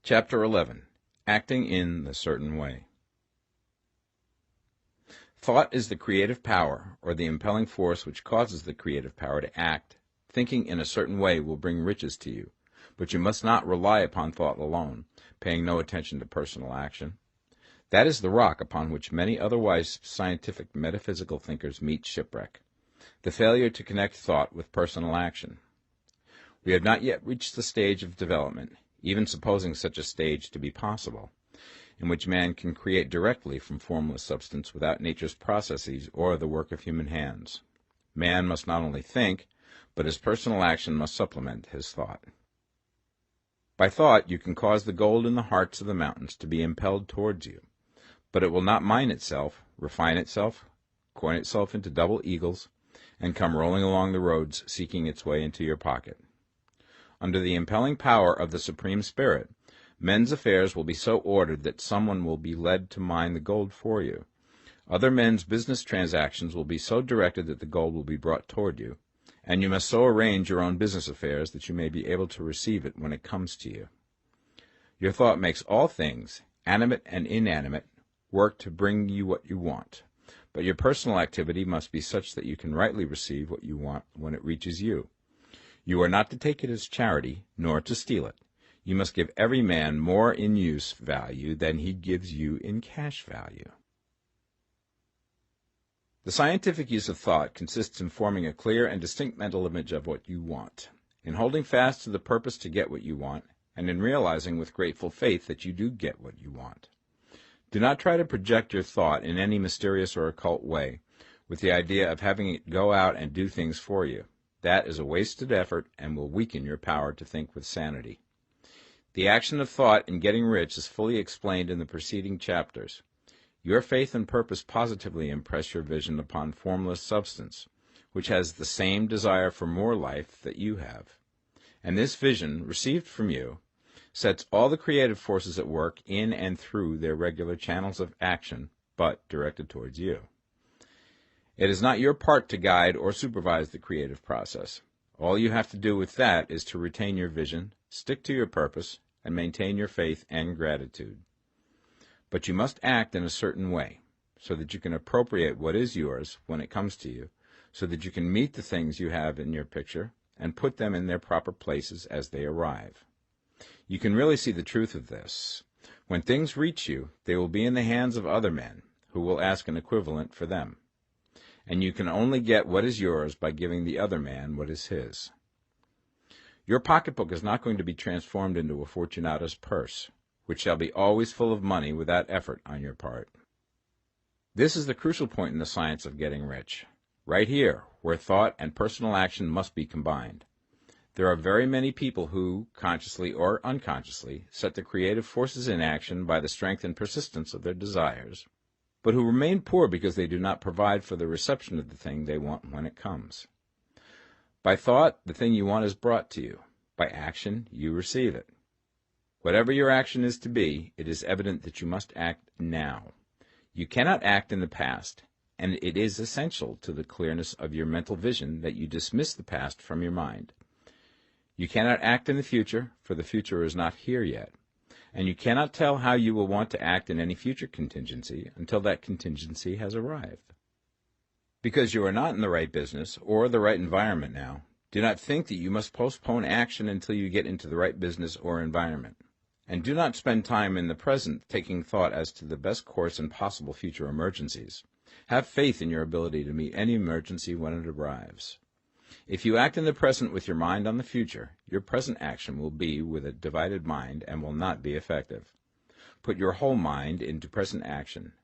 Chapter 11. Acting in the Certain Way. Thought is the creative power, or the impelling force which causes the creative power to act. Thinking in a certain way will bring riches to you, but you must not rely upon thought alone, paying no attention to personal action. That is the rock upon which many otherwise scientific metaphysical thinkers meet shipwreck, the failure to connect thought with personal action. We have not yet reached the stage of development, even supposing such a stage to be possible, in which man can create directly from formless substance without nature's processes or the work of human hands. Man must not only think, but his personal action must supplement his thought. By thought you can cause the gold in the hearts of the mountains to be impelled towards you, but it will not mine itself, refine itself, coin itself into double eagles, and come rolling along the roads seeking its way into your pocket. Under the impelling power of the Supreme Spirit, men's affairs will be so ordered that someone will be led to mine the gold for you. Other men's business transactions will be so directed that the gold will be brought toward you, and you must so arrange your own business affairs that you may be able to receive it when it comes to you. Your thought makes all things, animate and inanimate, work to bring you what you want, but your personal activity must be such that you can rightly receive what you want when it reaches you. You are not to take it as charity, nor to steal it. You must give every man more in use value than he gives you in cash value. The scientific use of thought consists in forming a clear and distinct mental image of what you want, in holding fast to the purpose to get what you want, and in realizing with grateful faith that you do get what you want. Do not try to project your thought in any mysterious or occult way with the idea of having it go out and do things for you. That is a wasted effort and will weaken your power to think with sanity. The action of thought in getting rich is fully explained in the preceding chapters. Your faith and purpose positively impress your vision upon formless substance, which has the same desire for more life that you have. And this vision, received from you, sets all the creative forces at work in and through their regular channels of action, but directed towards you. It is not your part to guide or supervise the creative process. All you have to do with that is to retain your vision, stick to your purpose, and maintain your faith and gratitude. But you must act in a certain way, so that you can appropriate what is yours when it comes to you, so that you can meet the things you have in your picture and put them in their proper places as they arrive. You can really see the truth of this. When things reach you, they will be in the hands of other men, who will ask an equivalent for them. And you can only get what is yours by giving the other man what is his. Your pocketbook is not going to be transformed into a Fortunata's purse, which shall be always full of money without effort on your part. This is the crucial point in the science of getting rich, right here, where thought and personal action must be combined. There are very many people who, consciously or unconsciously, set the creative forces in action by the strength and persistence of their desires, but who remain poor because they do not provide for the reception of the thing they want when it comes. By thought, the thing you want is brought to you. By action, you receive it. Whatever your action is to be, it is evident that you must act now. You cannot act in the past, and it is essential to the clearness of your mental vision that you dismiss the past from your mind. You cannot act in the future, for the future is not here yet, and you cannot tell how you will want to act in any future contingency until that contingency has arrived. Because you are not in the right business or the right environment now, do not think that you must postpone action until you get into the right business or environment. And do not spend time in the present taking thought as to the best course in possible future emergencies. Have faith in your ability to meet any emergency when it arrives. If you act in the present with your mind on the future, your present action will be with a divided mind and will not be effective. Put your whole mind into present action.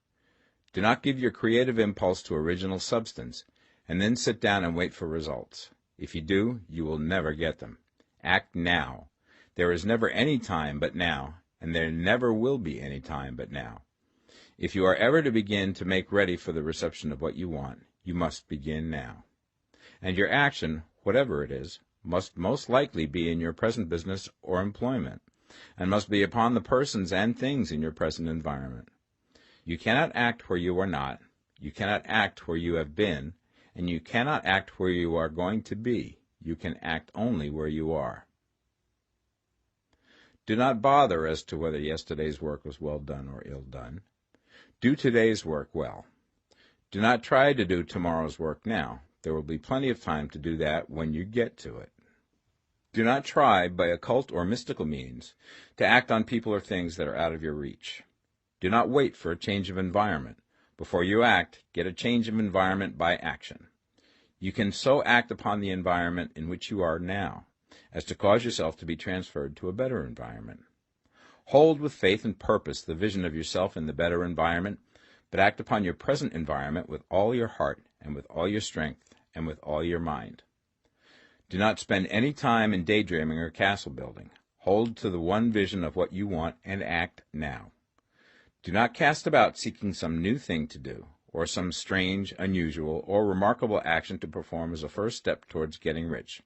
Do not give your creative impulse to original substance, and then sit down and wait for results. If you do, you will never get them. Act now. There is never any time but now, and there never will be any time but now. If you are ever to begin to make ready for the reception of what you want, you must begin now. And your action, whatever it is, must most likely be in your present business or employment, and must be upon the persons and things in your present environment. You cannot act where you are not, you cannot act where you have been, and you cannot act where you are going to be. You can act only where you are. Do not bother as to whether yesterday's work was well done or ill done. Do today's work well. Do not try to do tomorrow's work now. There will be plenty of time to do that when you get to it. Do not try, by occult or mystical means, to act on people or things that are out of your reach. Do not wait for a change of environment. Before you act, get a change of environment by action. You can so act upon the environment in which you are now as to cause yourself to be transferred to a better environment. Hold with faith and purpose the vision of yourself in the better environment, but act upon your present environment with all your heart and with all your strength and with all your mind. Do not spend any time in daydreaming or castle building. Hold to the one vision of what you want and act now. Do not cast about seeking some new thing to do, or some strange, unusual, or remarkable action to perform as a first step towards getting rich.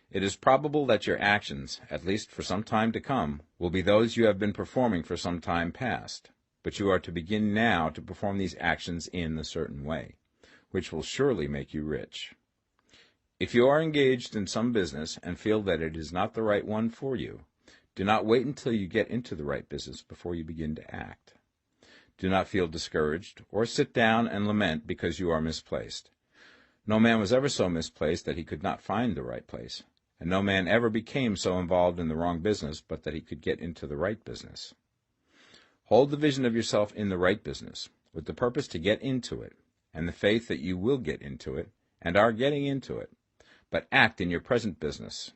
It is probable that your actions, at least for some time to come, will be those you have been performing for some time past, but you are to begin now to perform these actions in a certain way, which will surely make you rich. If you are engaged in some business and feel that it is not the right one for you, do not wait until you get into the right business before you begin to act. Do not feel discouraged or sit down and lament because you are misplaced. No man was ever so misplaced that he could not find the right place, and no man ever became so involved in the wrong business but that he could get into the right business. Hold the vision of yourself in the right business, with the purpose to get into it, and the faith that you will get into it, and are getting into it, but act in your present business.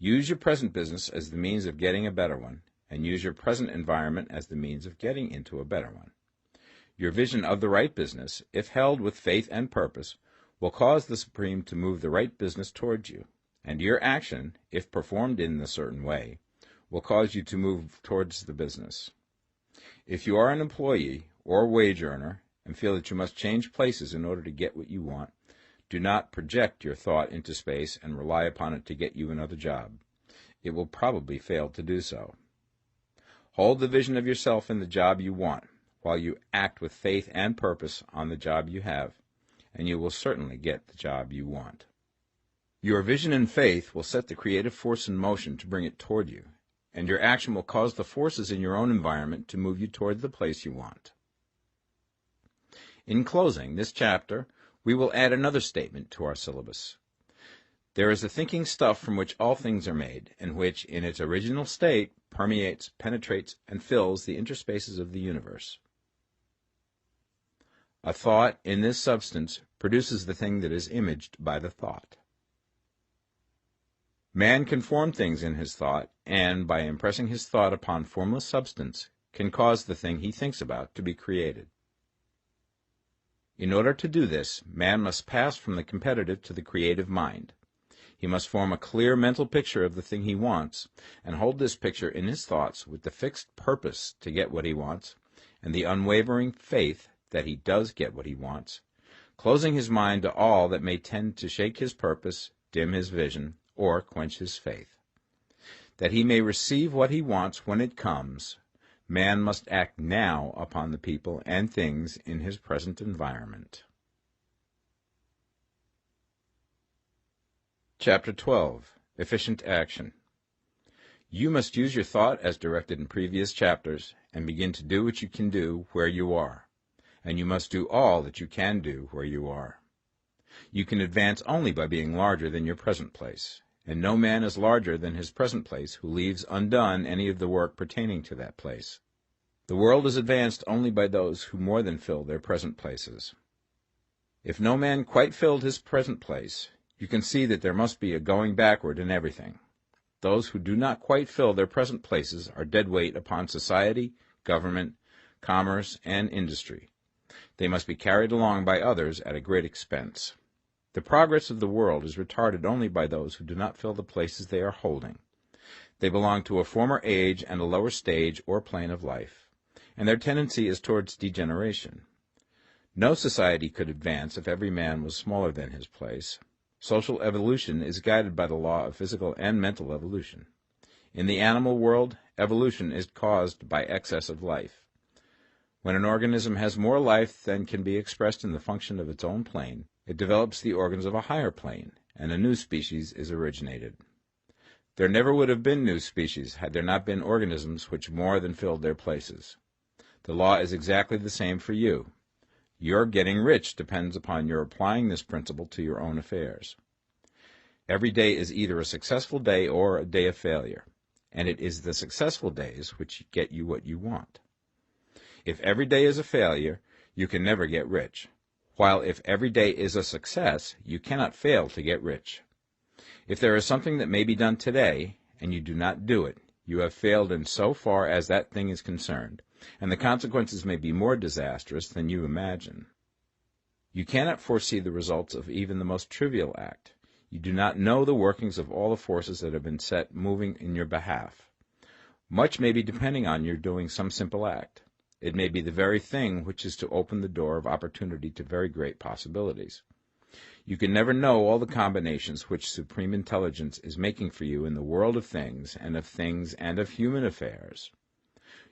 Use your present business as the means of getting a better one, and use your present environment as the means of getting into a better one. Your vision of the right business, if held with faith and purpose, will cause the Supreme to move the right business towards you, and your action, if performed in a certain way, will cause you to move towards the business. If you are an employee or wage earner and feel that you must change places in order to get what you want, do not project your thought into space and rely upon it to get you another job. It will probably fail to do so. Hold the vision of yourself in the job you want, while you act with faith and purpose on the job you have, and you will certainly get the job you want. Your vision and faith will set the creative force in motion to bring it toward you, and your action will cause the forces in your own environment to move you toward the place you want. In closing this chapter, we will add another statement to our syllabus. There is a thinking stuff from which all things are made, and which, in its original state, permeates, penetrates, and fills the interspaces of the universe. A thought in this substance produces the thing that is imaged by the thought. Man can form things in his thought, and, by impressing his thought upon formless substance, can cause the thing he thinks about to be created. In order to do this, man must pass from the competitive to the creative mind. He must form a clear mental picture of the thing he wants, and hold this picture in his thoughts with the fixed purpose to get what he wants, and the unwavering faith that he does get what he wants, closing his mind to all that may tend to shake his purpose, dim his vision, or quench his faith. That he may receive what he wants when it comes, man must act now upon the people and things in his present environment. Chapter 12. Efficient Action. You must use your thought as directed in previous chapters, and begin to do what you can do where you are, and you must do all that you can do where you are. You can advance only by being larger than your present place, and no man is larger than his present place who leaves undone any of the work pertaining to that place. The world is advanced only by those who more than fill their present places. If no man quite filled his present place, you can see that there must be a going backward in everything. Those who do not quite fill their present places are dead weight upon society, government, commerce, and industry. They must be carried along by others at a great expense. The progress of the world is retarded only by those who do not fill the places they are holding. They belong to a former age and a lower stage or plane of life, and their tendency is towards degeneration. No society could advance if every man was smaller than his place. Social evolution is guided by the law of physical and mental evolution. In the animal world, evolution is caused by excess of life. When an organism has more life than can be expressed in the function of its own plane, it develops the organs of a higher plane, and a new species is originated. There never would have been new species had there not been organisms which more than filled their places. The law is exactly the same for you. Your getting rich depends upon your applying this principle to your own affairs. Every day is either a successful day or a day of failure, and it is the successful days which get you what you want. If every day is a failure, you can never get rich, while if every day is a success, you cannot fail to get rich. If there is something that may be done today, and you do not do it, you have failed in so far as that thing is concerned, and the consequences may be more disastrous than you imagine. You cannot foresee the results of even the most trivial act. You do not know the workings of all the forces that have been set moving in your behalf. Much may be depending on your doing some simple act. It may be the very thing which is to open the door of opportunity to very great possibilities. You can never know all the combinations which Supreme Intelligence is making for you in the world of things and of human affairs.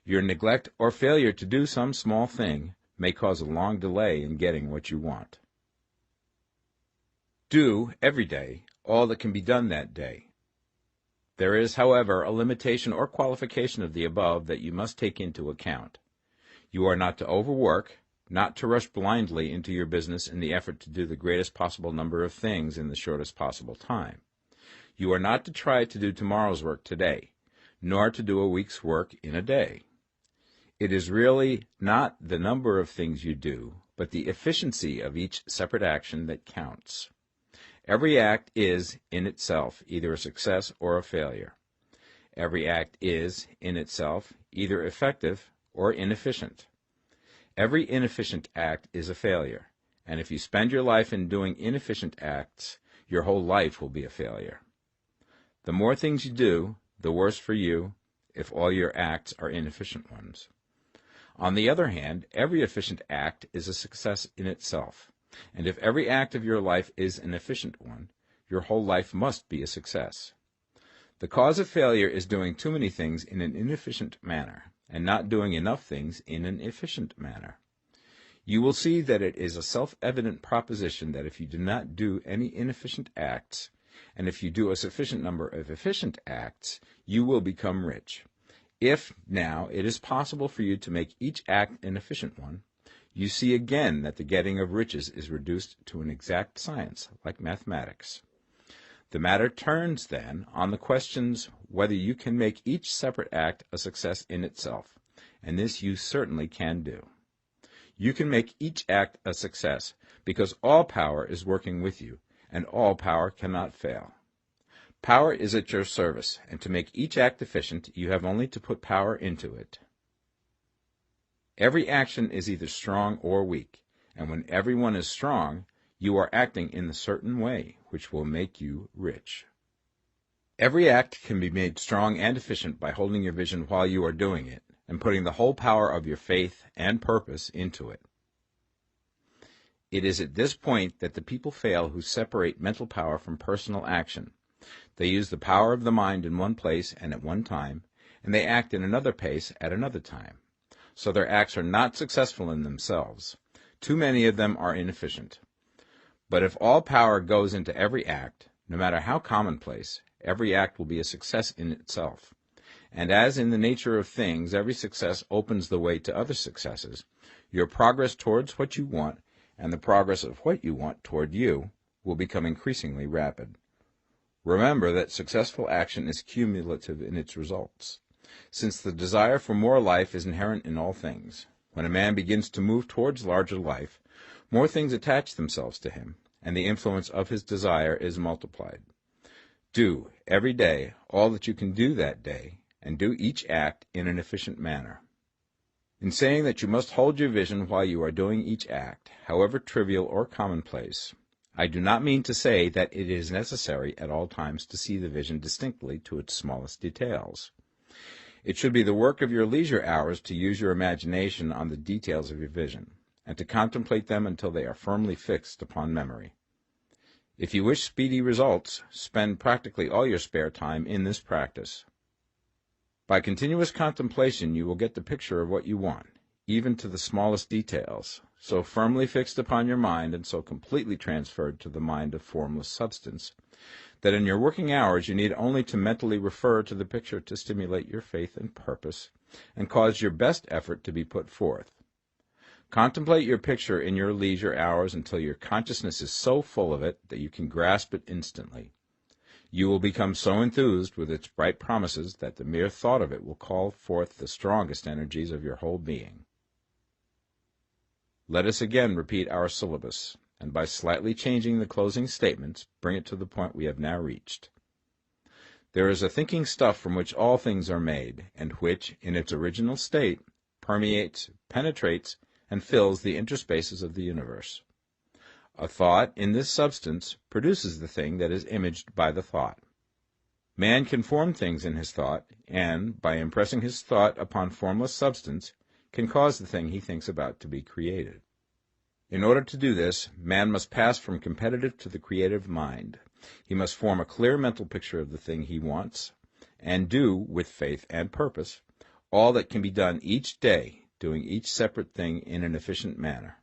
Your neglect or failure to do some small thing may cause a long delay in getting what you want. Do, every day, all that can be done that day. There is, however, a limitation or qualification of the above that you must take into account. You are not to overwork, not to rush blindly into your business in the effort to do the greatest possible number of things in the shortest possible time. You are not to try to do tomorrow's work today, nor to do a week's work in a day. It is really not the number of things you do, but the efficiency of each separate action that counts. Every act is, in itself, either a success or a failure. Every act is, in itself, either effective or inefficient. Every inefficient act is a failure, and if you spend your life in doing inefficient acts, your whole life will be a failure. The more things you do, the worse for you if all your acts are inefficient ones. On the other hand, every efficient act is a success in itself, and if every act of your life is an efficient one, your whole life must be a success. The cause of failure is doing too many things in an inefficient manner, and not doing enough things in an efficient manner. You will see that it is a self-evident proposition that if you do not do any inefficient acts, and if you do a sufficient number of efficient acts, you will become rich. If, now, it is possible for you to make each act an efficient one, you see again that the getting of riches is reduced to an exact science, like mathematics. The matter turns, then, on the questions whether you can make each separate act a success in itself, and this you certainly can do. You can make each act a success because all power is working with you, and all power cannot fail. Power is at your service, and to make each act efficient, you have only to put power into it. Every action is either strong or weak, and when everyone is strong, you are acting in a certain way, which will make you rich. Every act can be made strong and efficient by holding your vision while you are doing it, and putting the whole power of your faith and purpose into it. It is at this point that the people fail who separate mental power from personal action. They use the power of the mind in one place and at one time, and they act in another place at another time. So their acts are not successful in themselves. Too many of them are inefficient. But if all power goes into every act, no matter how commonplace, every act will be a success in itself. And as in the nature of things, every success opens the way to other successes, your progress towards what you want and the progress of what you want toward you will become increasingly rapid. Remember that successful action is cumulative in its results. Since the desire for more life is inherent in all things, when a man begins to move towards larger life, more things attach themselves to him, and the influence of his desire is multiplied. Do, every day, all that you can do that day, and do each act in an efficient manner. In saying that you must hold your vision while you are doing each act, however trivial or commonplace, I do not mean to say that it is necessary at all times to see the vision distinctly to its smallest details. It should be the work of your leisure hours to use your imagination on the details of your vision, and to contemplate them until they are firmly fixed upon memory. If you wish speedy results, spend practically all your spare time in this practice. By continuous contemplation you will get the picture of what you want, even to the smallest details, so firmly fixed upon your mind and so completely transferred to the mind of formless substance, that in your working hours you need only to mentally refer to the picture to stimulate your faith and purpose, and cause your best effort to be put forth. Contemplate your picture in your leisure hours until your consciousness is so full of it that you can grasp it instantly. You will become so enthused with its bright promises that the mere thought of it will call forth the strongest energies of your whole being. Let us again repeat our syllabus, and by slightly changing the closing statements, bring it to the point we have now reached. There is a thinking stuff from which all things are made, and which, in its original state, permeates, penetrates, and fills the interspaces of the universe. A thought in this substance produces the thing that is imaged by the thought. Man can form things in his thought, and, by impressing his thought upon formless substance, can cause the thing he thinks about to be created. In order to do this, man must pass from competitive to the creative mind. He must form a clear mental picture of the thing he wants, and do, with faith and purpose, all that can be done each day, doing each separate thing in an efficient manner.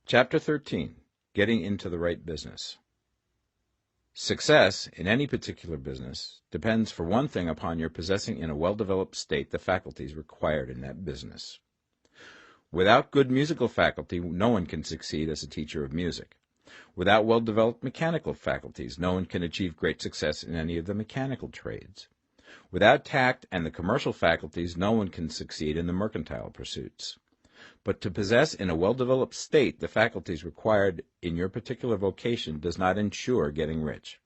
Chapter 13. Getting into the right business. Success in any particular business depends for one thing upon your possessing in a well-developed state the faculties required in that business. Without good musical faculty, no one can succeed as a teacher of music. Without well-developed mechanical faculties, no one can achieve great success in any of the mechanical trades. Without tact and the commercial faculties, no one can succeed in the mercantile pursuits. But to possess in a well-developed state the faculties required in your particular vocation does not ensure getting rich.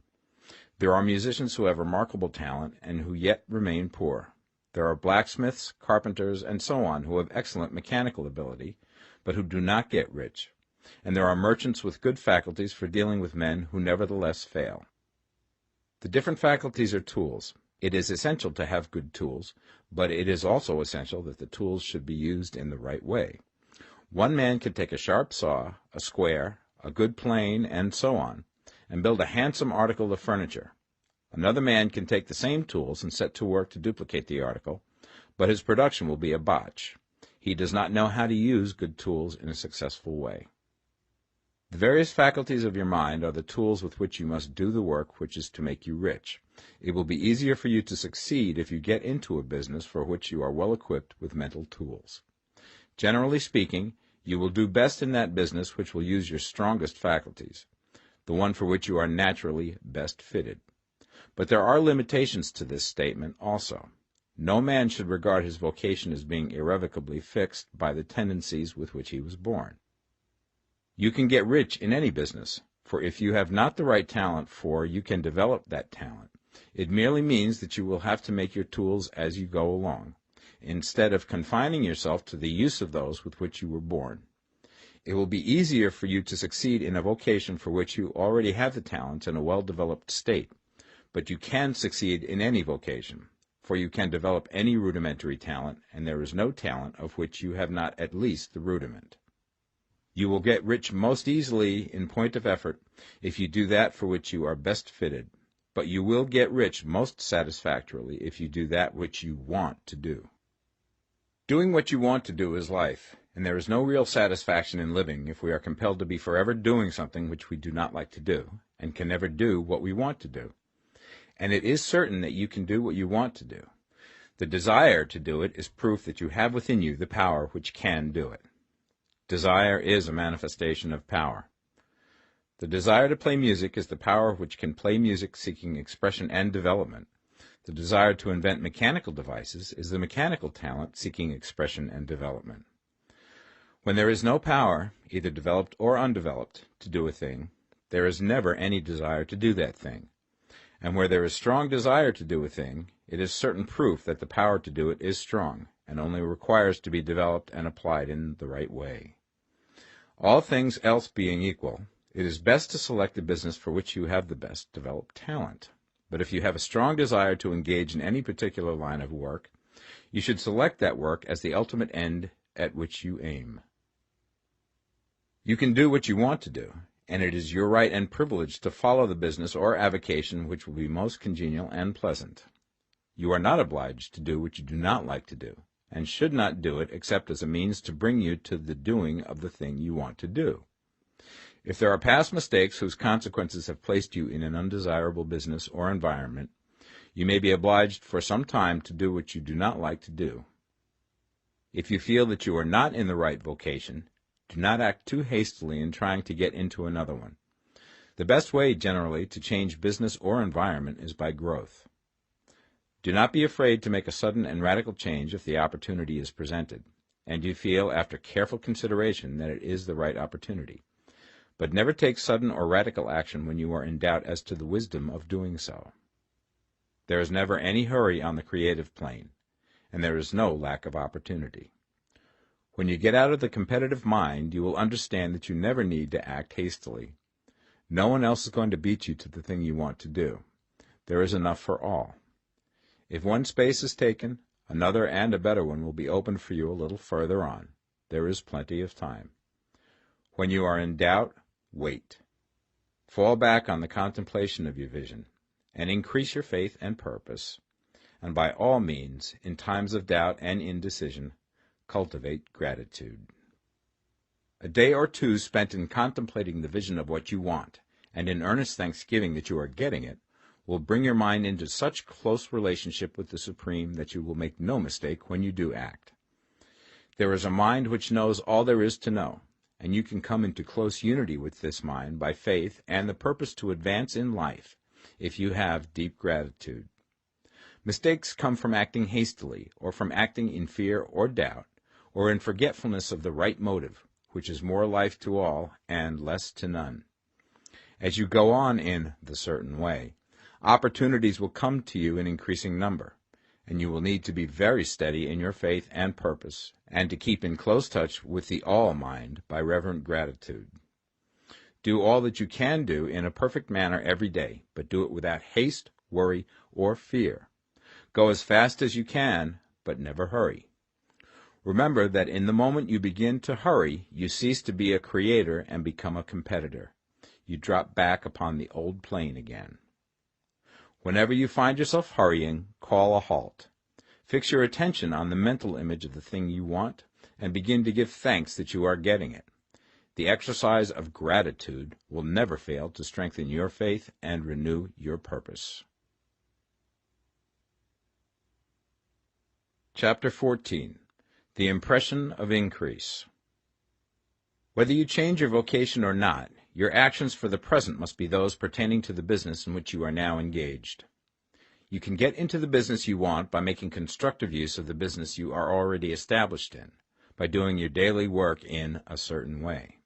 There are musicians who have remarkable talent and who yet remain poor. There are blacksmiths, carpenters, and so on who have excellent mechanical ability, but who do not get rich. And there are merchants with good faculties for dealing with men who nevertheless fail. The different faculties are tools. It is essential to have good tools, but it is also essential that the tools should be used in the right way. One man can take a sharp saw, a square, a good plane, and so on, and build a handsome article of furniture. Another man can take the same tools and set to work to duplicate the article, but his production will be a botch. He does not know how to use good tools in a successful way. The various faculties of your mind are the tools with which you must do the work which is to make you rich. It will be easier for you to succeed if you get into a business for which you are well equipped with mental tools. Generally speaking, you will do best in that business which will use your strongest faculties, the one for which you are naturally best fitted. But there are limitations to this statement also. No man should regard his vocation as being irrevocably fixed by the tendencies with which he was born. You can get rich in any business, for if you have not the right talent you can develop that talent. It merely means that you will have to make your tools as you go along, instead of confining yourself to the use of those with which you were born. It will be easier for you to succeed in a vocation for which you already have the talent in a well-developed state, but you can succeed in any vocation, for you can develop any rudimentary talent, and there is no talent of which you have not at least the rudiment. You will get rich most easily in point of effort if you do that for which you are best fitted, but you will get rich most satisfactorily if you do that which you want to do. Doing what you want to do is life, and there is no real satisfaction in living if we are compelled to be forever doing something which we do not like to do, and can never do what we want to do. And it is certain that you can do what you want to do. The desire to do it is proof that you have within you the power which can do it. Desire is a manifestation of power. The desire to play music is the power which can play music seeking expression and development. The desire to invent mechanical devices is the mechanical talent seeking expression and development. When there is no power, either developed or undeveloped, to do a thing, there is never any desire to do that thing. And where there is strong desire to do a thing, it is certain proof that the power to do it is strong, and only requires to be developed and applied in the right way. All things else being equal, it is best to select the business for which you have the best developed talent. But if you have a strong desire to engage in any particular line of work, you should select that work as the ultimate end at which you aim. You can do what you want to do, and it is your right and privilege to follow the business or avocation which will be most congenial and pleasant. You are not obliged to do what you do not like to do, and should not do it except as a means to bring you to the doing of the thing you want to do. If there are past mistakes whose consequences have placed you in an undesirable business or environment, you may be obliged for some time to do what you do not like to do. If you feel that you are not in the right vocation, do not act too hastily in trying to get into another one. The best way, generally, to change business or environment is by growth. Do not be afraid to make a sudden and radical change if the opportunity is presented, and you feel, after careful consideration, that it is the right opportunity. But never take sudden or radical action when you are in doubt as to the wisdom of doing so. There is never any hurry on the creative plane, and there is no lack of opportunity. When you get out of the competitive mind, you will understand that you never need to act hastily. No one else is going to beat you to the thing you want to do. There is enough for all. If one space is taken, another and a better one will be opened for you a little further on. There is plenty of time. When you are in doubt, wait. Fall back on the contemplation of your vision, and increase your faith and purpose. And by all means, in times of doubt and indecision, cultivate gratitude. A day or two spent in contemplating the vision of what you want, and in earnest thanksgiving that you are getting it, will bring your mind into such close relationship with the Supreme that you will make no mistake when you do act. There is a mind which knows all there is to know, and you can come into close unity with this mind by faith and the purpose to advance in life if you have deep gratitude. Mistakes come from acting hastily, or from acting in fear or doubt, or in forgetfulness of the right motive, which is more life to all and less to none. As you go on in the certain way, opportunities will come to you in increasing number, and you will need to be very steady in your faith and purpose, and to keep in close touch with the all mind by reverent gratitude. Do all that you can do in a perfect manner every day, but do it without haste, worry, or fear. Go as fast as you can, but never hurry. Remember that in the moment you begin to hurry, you cease to be a creator and become a competitor. You drop back upon the old plane again. Whenever you find yourself hurrying, call a halt. Fix your attention on the mental image of the thing you want, and begin to give thanks that you are getting it. The exercise of gratitude will never fail to strengthen your faith and renew your purpose. Chapter 14. The Impression of Increase. Whether you change your vocation or not, your actions for the present must be those pertaining to the business in which you are now engaged. You can get into the business you want by making constructive use of the business you are already established in, by doing your daily work in a certain way.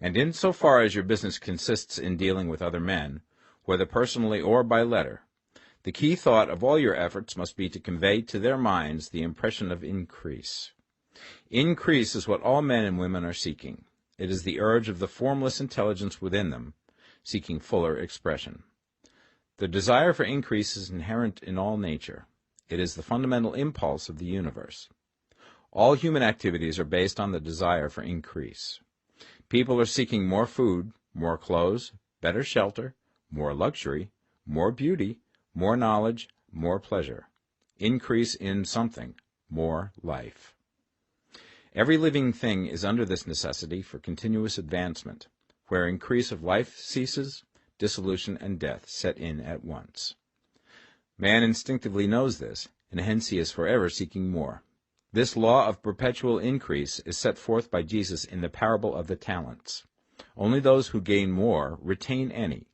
And insofar as your business consists in dealing with other men, whether personally or by letter, the key thought of all your efforts must be to convey to their minds the impression of increase. Increase is what all men and women are seeking. It is the urge of the formless intelligence within them, seeking fuller expression. The desire for increase is inherent in all nature. It is the fundamental impulse of the universe. All human activities are based on the desire for increase. People are seeking more food, more clothes, better shelter, more luxury, more beauty, more knowledge, more pleasure. Increase in something, more life. Every living thing is under this necessity for continuous advancement. Where increase of life ceases, dissolution and death set in at once. Man instinctively knows this, and hence he is forever seeking more. This law of perpetual increase is set forth by Jesus in the parable of the talents. Only those who gain more retain any.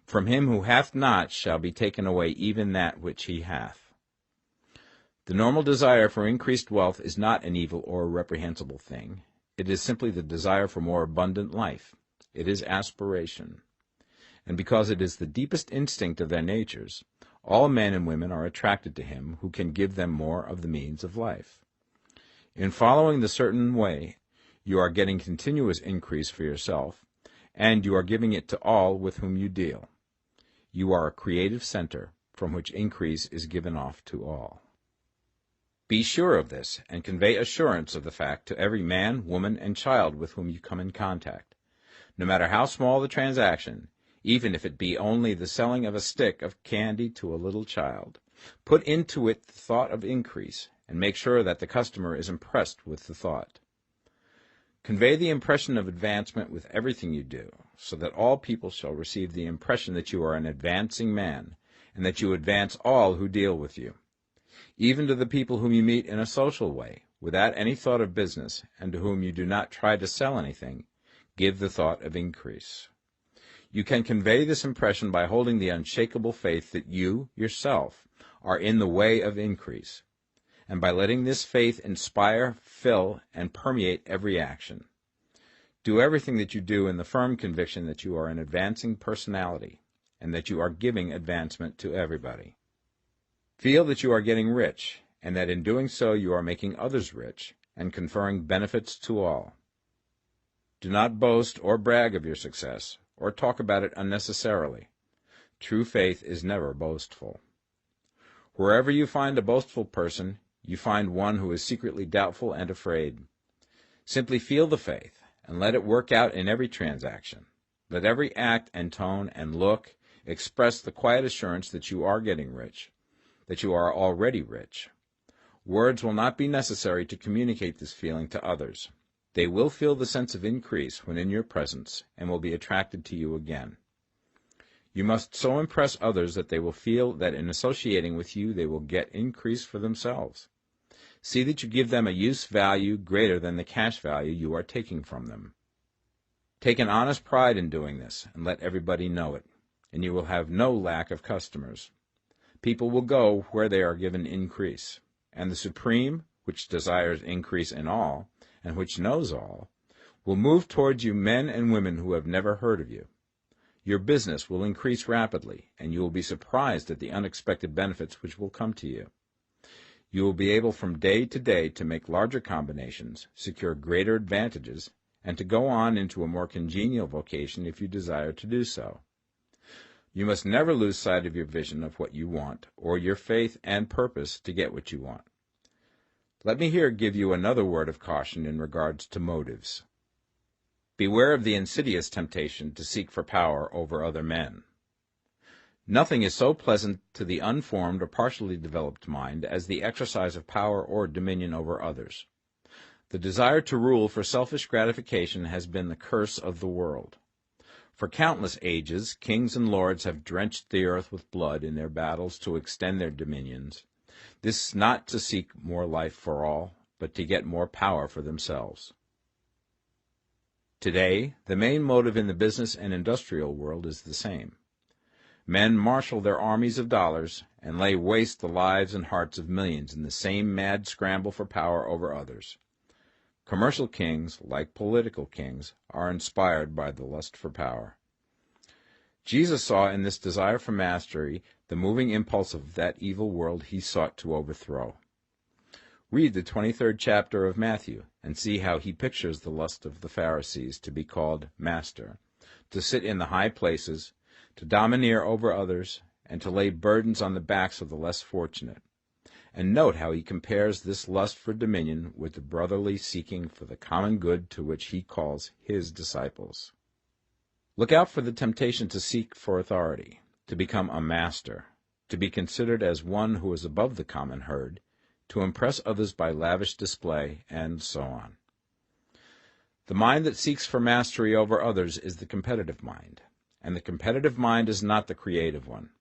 From him who hath not shall be taken away even that which he hath. The normal desire for increased wealth is not an evil or a reprehensible thing. It is simply the desire for more abundant life. It is aspiration. And because it is the deepest instinct of their natures, all men and women are attracted to him who can give them more of the means of life. In following the certain way, you are getting continuous increase for yourself, and you are giving it to all with whom you deal. You are a creative center from which increase is given off to all. Be sure of this, and convey assurance of the fact to every man, woman, and child with whom you come in contact. No matter how small the transaction, even if it be only the selling of a stick of candy to a little child, put into it the thought of increase, and make sure that the customer is impressed with the thought. Convey the impression of advancement with everything you do, so that all people shall receive the impression that you are an advancing man, and that you advance all who deal with you. Even to the people whom you meet in a social way, without any thought of business, and to whom you do not try to sell anything, give the thought of increase. You can convey this impression by holding the unshakable faith that you, yourself, are in the way of increase, and by letting this faith inspire, fill, and permeate every action. Do everything that you do in the firm conviction that you are an advancing personality, and that you are giving advancement to everybody. Feel that you are getting rich, and that in doing so you are making others rich, and conferring benefits to all. Do not boast or brag of your success, or talk about it unnecessarily. True faith is never boastful. Wherever you find a boastful person, you find one who is secretly doubtful and afraid. Simply feel the faith, and let it work out in every transaction. Let every act and tone and look express the quiet assurance that you are getting rich, that you are already rich. Words will not be necessary to communicate this feeling to others. They will feel the sense of increase when in your presence, and will be attracted to you again. You must so impress others that they will feel that in associating with you they will get increase for themselves. See that you give them a use value greater than the cash value you are taking from them. Take an honest pride in doing this, and let everybody know it, and you will have no lack of customers. People will go where they are given increase, and the supreme, which desires increase in all, and which knows all, will move towards you men and women who have never heard of you. Your business will increase rapidly, and you will be surprised at the unexpected benefits which will come to you. You will be able from day to day to make larger combinations, secure greater advantages, and to go on into a more congenial vocation if you desire to do so. You must never lose sight of your vision of what you want, or your faith and purpose to get what you want. Let me here give you another word of caution in regards to motives. Beware of the insidious temptation to seek for power over other men. Nothing is so pleasant to the unformed or partially developed mind as the exercise of power or dominion over others. The desire to rule for selfish gratification has been the curse of the world. For countless ages, kings and lords have drenched the earth with blood in their battles to extend their dominions. This not to seek more life for all, but to get more power for themselves. Today, the main motive in the business and industrial world is the same. Men marshal their armies of dollars and lay waste the lives and hearts of millions in the same mad scramble for power over others. Commercial kings, like political kings, are inspired by the lust for power. Jesus saw in this desire for mastery the moving impulse of that evil world he sought to overthrow. Read the 23rd chapter of Matthew and see how he pictures the lust of the Pharisees to be called master, to sit in the high places, to domineer over others, and to lay burdens on the backs of the less fortunate. And note how he compares this lust for dominion with the brotherly seeking for the common good to which he calls his disciples. Look out for the temptation to seek for authority, to become a master, to be considered as one who is above the common herd, to impress others by lavish display, and so on. The mind that seeks for mastery over others is the competitive mind, and the competitive mind is not the creative one.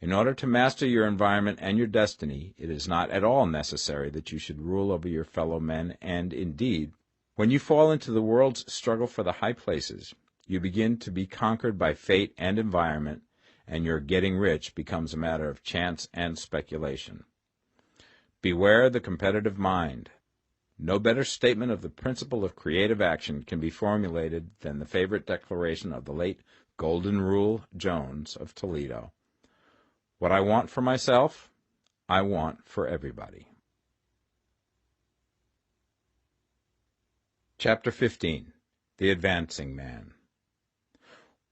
In order to master your environment and your destiny, it is not at all necessary that you should rule over your fellow men, and indeed, when you fall into the world's struggle for the high places, you begin to be conquered by fate and environment, and your getting rich becomes a matter of chance and speculation. Beware the competitive mind. No better statement of the principle of creative action can be formulated than the favorite declaration of the late Golden Rule Jones of Toledo. What I want for myself, I want for everybody. Chapter 15. The Advancing Man.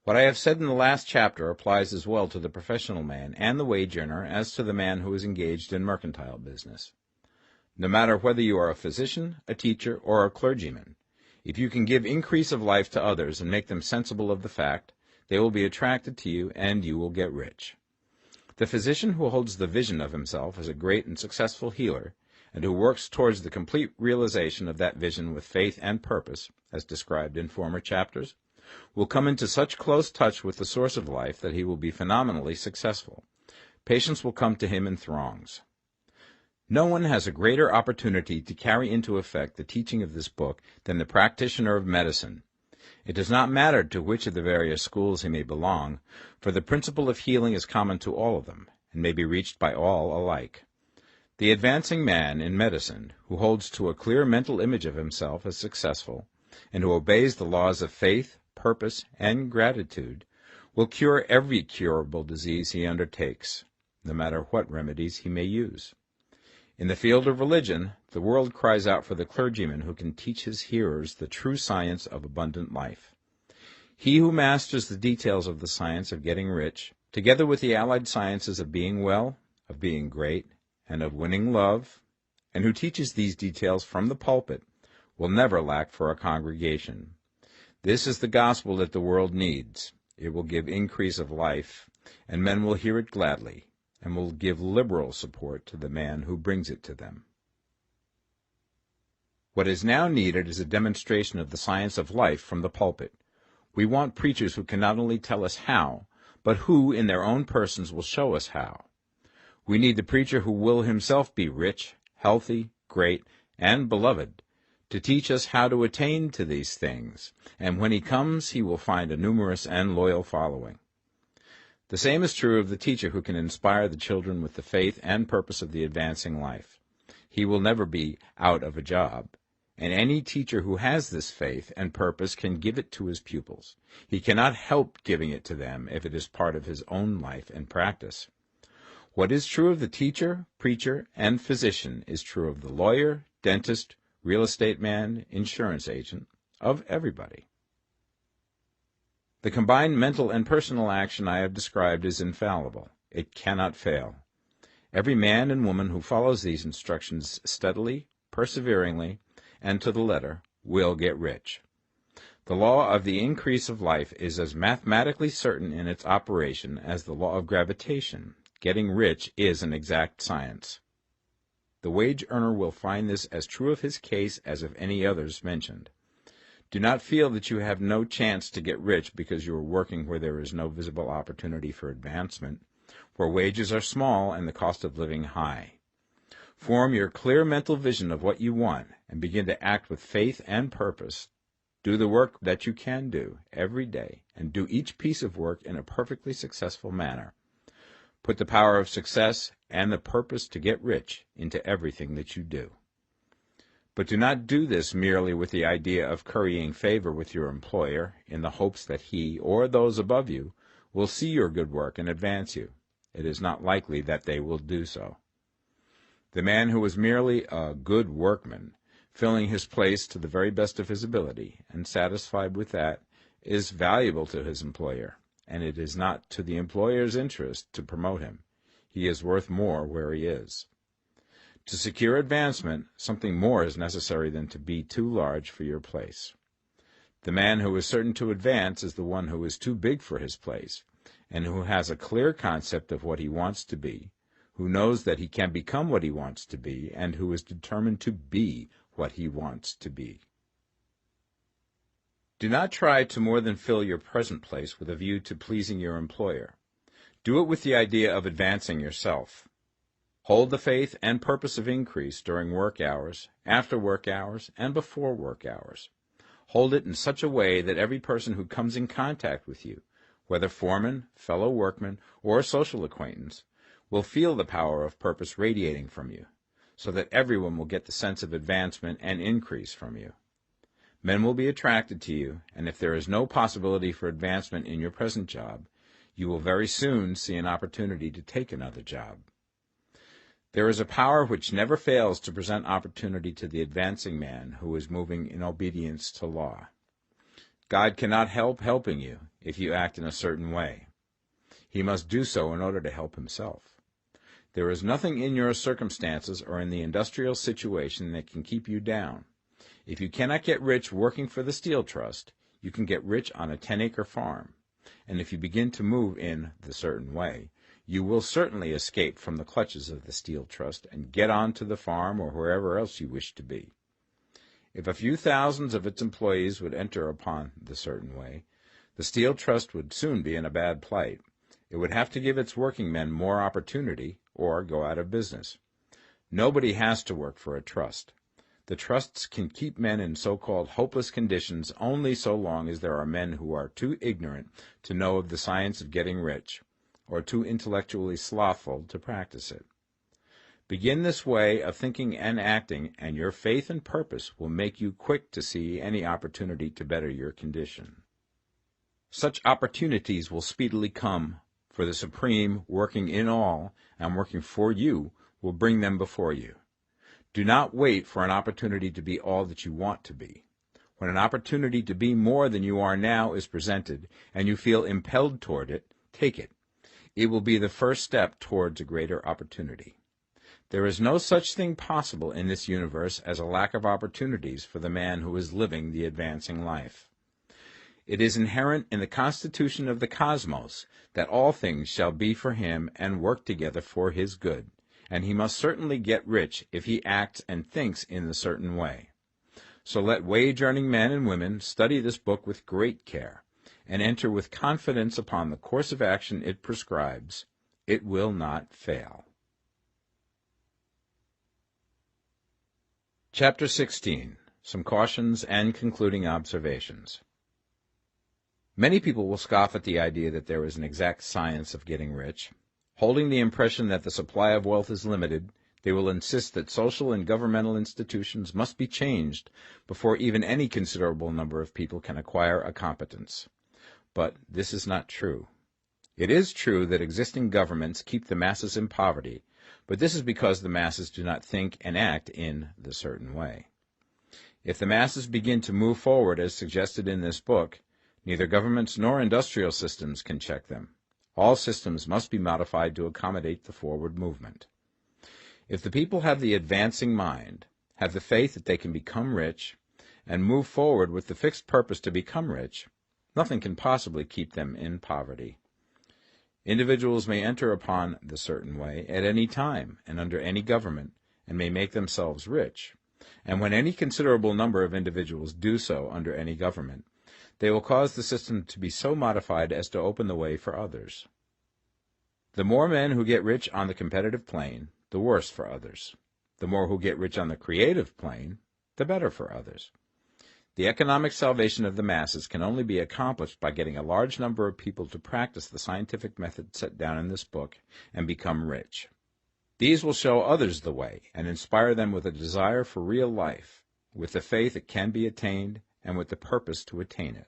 What I have said in the last chapter applies as well to the professional man and the wage earner as to the man who is engaged in mercantile business. No matter whether you are a physician, a teacher, or a clergyman, if you can give increase of life to others and make them sensible of the fact, they will be attracted to you and you will get rich. The physician who holds the vision of himself as a great and successful healer, and who works towards the complete realization of that vision with faith and purpose, as described in former chapters, will come into such close touch with the source of life that he will be phenomenally successful. Patients will come to him in throngs. No one has a greater opportunity to carry into effect the teaching of this book than the practitioner of medicine. It does not matter to which of the various schools he may belong, for the principle of healing is common to all of them, and may be reached by all alike. The advancing man in medicine, who holds to a clear mental image of himself as successful, and who obeys the laws of faith, purpose, and gratitude, will cure every curable disease he undertakes, no matter what remedies he may use. In the field of religion, the world cries out for the clergyman who can teach his hearers the true science of abundant life. He who masters the details of the science of getting rich, together with the allied sciences of being well, of being great, and of winning love, and who teaches these details from the pulpit, will never lack for a congregation. This is the gospel that the world needs. It will give increase of life, and men will hear it gladly, and will give liberal support to the man who brings it to them. What is now needed is a demonstration of the science of life from the pulpit. We want preachers who can not only tell us how, but who, in their own persons, will show us how. We need the preacher who will himself be rich, healthy, great, and beloved, to teach us how to attain to these things, and when he comes he will find a numerous and loyal following. The same is true of the teacher who can inspire the children with the faith and purpose of the advancing life. he will never be out of a job. And any teacher who has this faith and purpose can give it to his pupils. He cannot help giving it to them if it is part of his own life and practice. What is true of the teacher, preacher, and physician is true of the lawyer, dentist, real estate man, insurance agent, of everybody. The combined mental and personal action I have described is infallible. It cannot fail. Every man and woman who follows these instructions steadily, perseveringly, and to the letter will get rich. The law of the increase of life is as mathematically certain in its operation as the law of gravitation. Getting rich is an exact science. The wage earner will find this as true of his case as of any others mentioned. Do not feel that you have no chance to get rich because you are working where there is no visible opportunity for advancement, where wages are small and the cost of living high. Form your clear mental vision of what you want and begin to act with faith and purpose. Do the work that you can do every day and do each piece of work in a perfectly successful manner. Put the power of success and the purpose to get rich into everything that you do. But do not do this merely with the idea of currying favor with your employer in the hopes that he or those above you will see your good work and advance you. It is not likely that they will do so. The man who is merely a good workman, filling his place to the very best of his ability, and satisfied with that, is valuable to his employer, and it is not to the employer's interest to promote him. He is worth more where he is. To secure advancement, something more is necessary than to be too large for your place. The man who is certain to advance is the one who is too big for his place, and who has a clear concept of what he wants to be, who knows that he can become what he wants to be, and who is determined to be what he wants to be. Do not try to more than fill your present place with a view to pleasing your employer. Do it with the idea of advancing yourself. Hold the faith and purpose of increase during work hours, after work hours, and before work hours. Hold it in such a way that every person who comes in contact with you, whether foreman, fellow workman, or social acquaintance, will feel the power of purpose radiating from you, so that everyone will get the sense of advancement and increase from you. Men will be attracted to you, and if there is no possibility for advancement in your present job, you will very soon see an opportunity to take another job. There is a power which never fails to present opportunity to the advancing man who is moving in obedience to law. God cannot help helping you if you act in a certain way. He must do so in order to help himself. There is nothing in your circumstances or in the industrial situation that can keep you down. If you cannot get rich working for the Steel Trust, you can get rich on a 10-acre farm. And if you begin to move in the certain way, you will certainly escape from the clutches of the Steel Trust and get on to the farm or wherever else you wish to be. If a few thousands of its employees would enter upon the certain way, the Steel Trust would soon be in a bad plight. It would have to give its working men more opportunity or go out of business. Nobody has to work for a trust. The trusts can keep men in so-called hopeless conditions only so long as there are men who are too ignorant to know of the science of getting rich, or too intellectually slothful to practice it. Begin this way of thinking and acting, and your faith and purpose will make you quick to see any opportunity to better your condition. Such opportunities will speedily come, for the Supreme, working in all and working for you, will bring them before you. Do not wait for an opportunity to be all that you want to be. When an opportunity to be more than you are now is presented, and you feel impelled toward it, take it. It will be the first step towards a greater opportunity. There is no such thing possible in this universe as a lack of opportunities for the man who is living the advancing life. It is inherent in the constitution of the cosmos that all things shall be for him and work together for his good, and he must certainly get rich if he acts and thinks in the certain way. So let wage-earning men and women study this book with great care, and enter with confidence upon the course of action it prescribes. It will not fail. Chapter 16. Some Cautions and Concluding Observations. Many people will scoff at the idea that there is an exact science of getting rich. Holding the impression that the supply of wealth is limited, They will insist that social and governmental institutions must be changed before even any considerable number of people can acquire a competence. But this is not true. It is true that existing governments keep the masses in poverty, but this is because the masses do not think and act in the certain way. If the masses begin to move forward as suggested in this book, neither governments nor industrial systems can check them. All systems must be modified to accommodate the forward movement. If the people have the advancing mind, have the faith that they can become rich, and move forward with the fixed purpose to become rich, nothing can possibly keep them in poverty. Individuals may enter upon the certain way at any time and under any government, and may make themselves rich. And when any considerable number of individuals do so under any government, they will cause the system to be so modified as to open the way for others. The more men who get rich on the competitive plane, the worse for others. The more who get rich on the creative plane, the better for others. The economic salvation of the masses can only be accomplished by getting a large number of people to practice the scientific method set down in this book and become rich. These will show others the way and inspire them with a desire for real life, with the faith it can be attained, and with the purpose to attain it.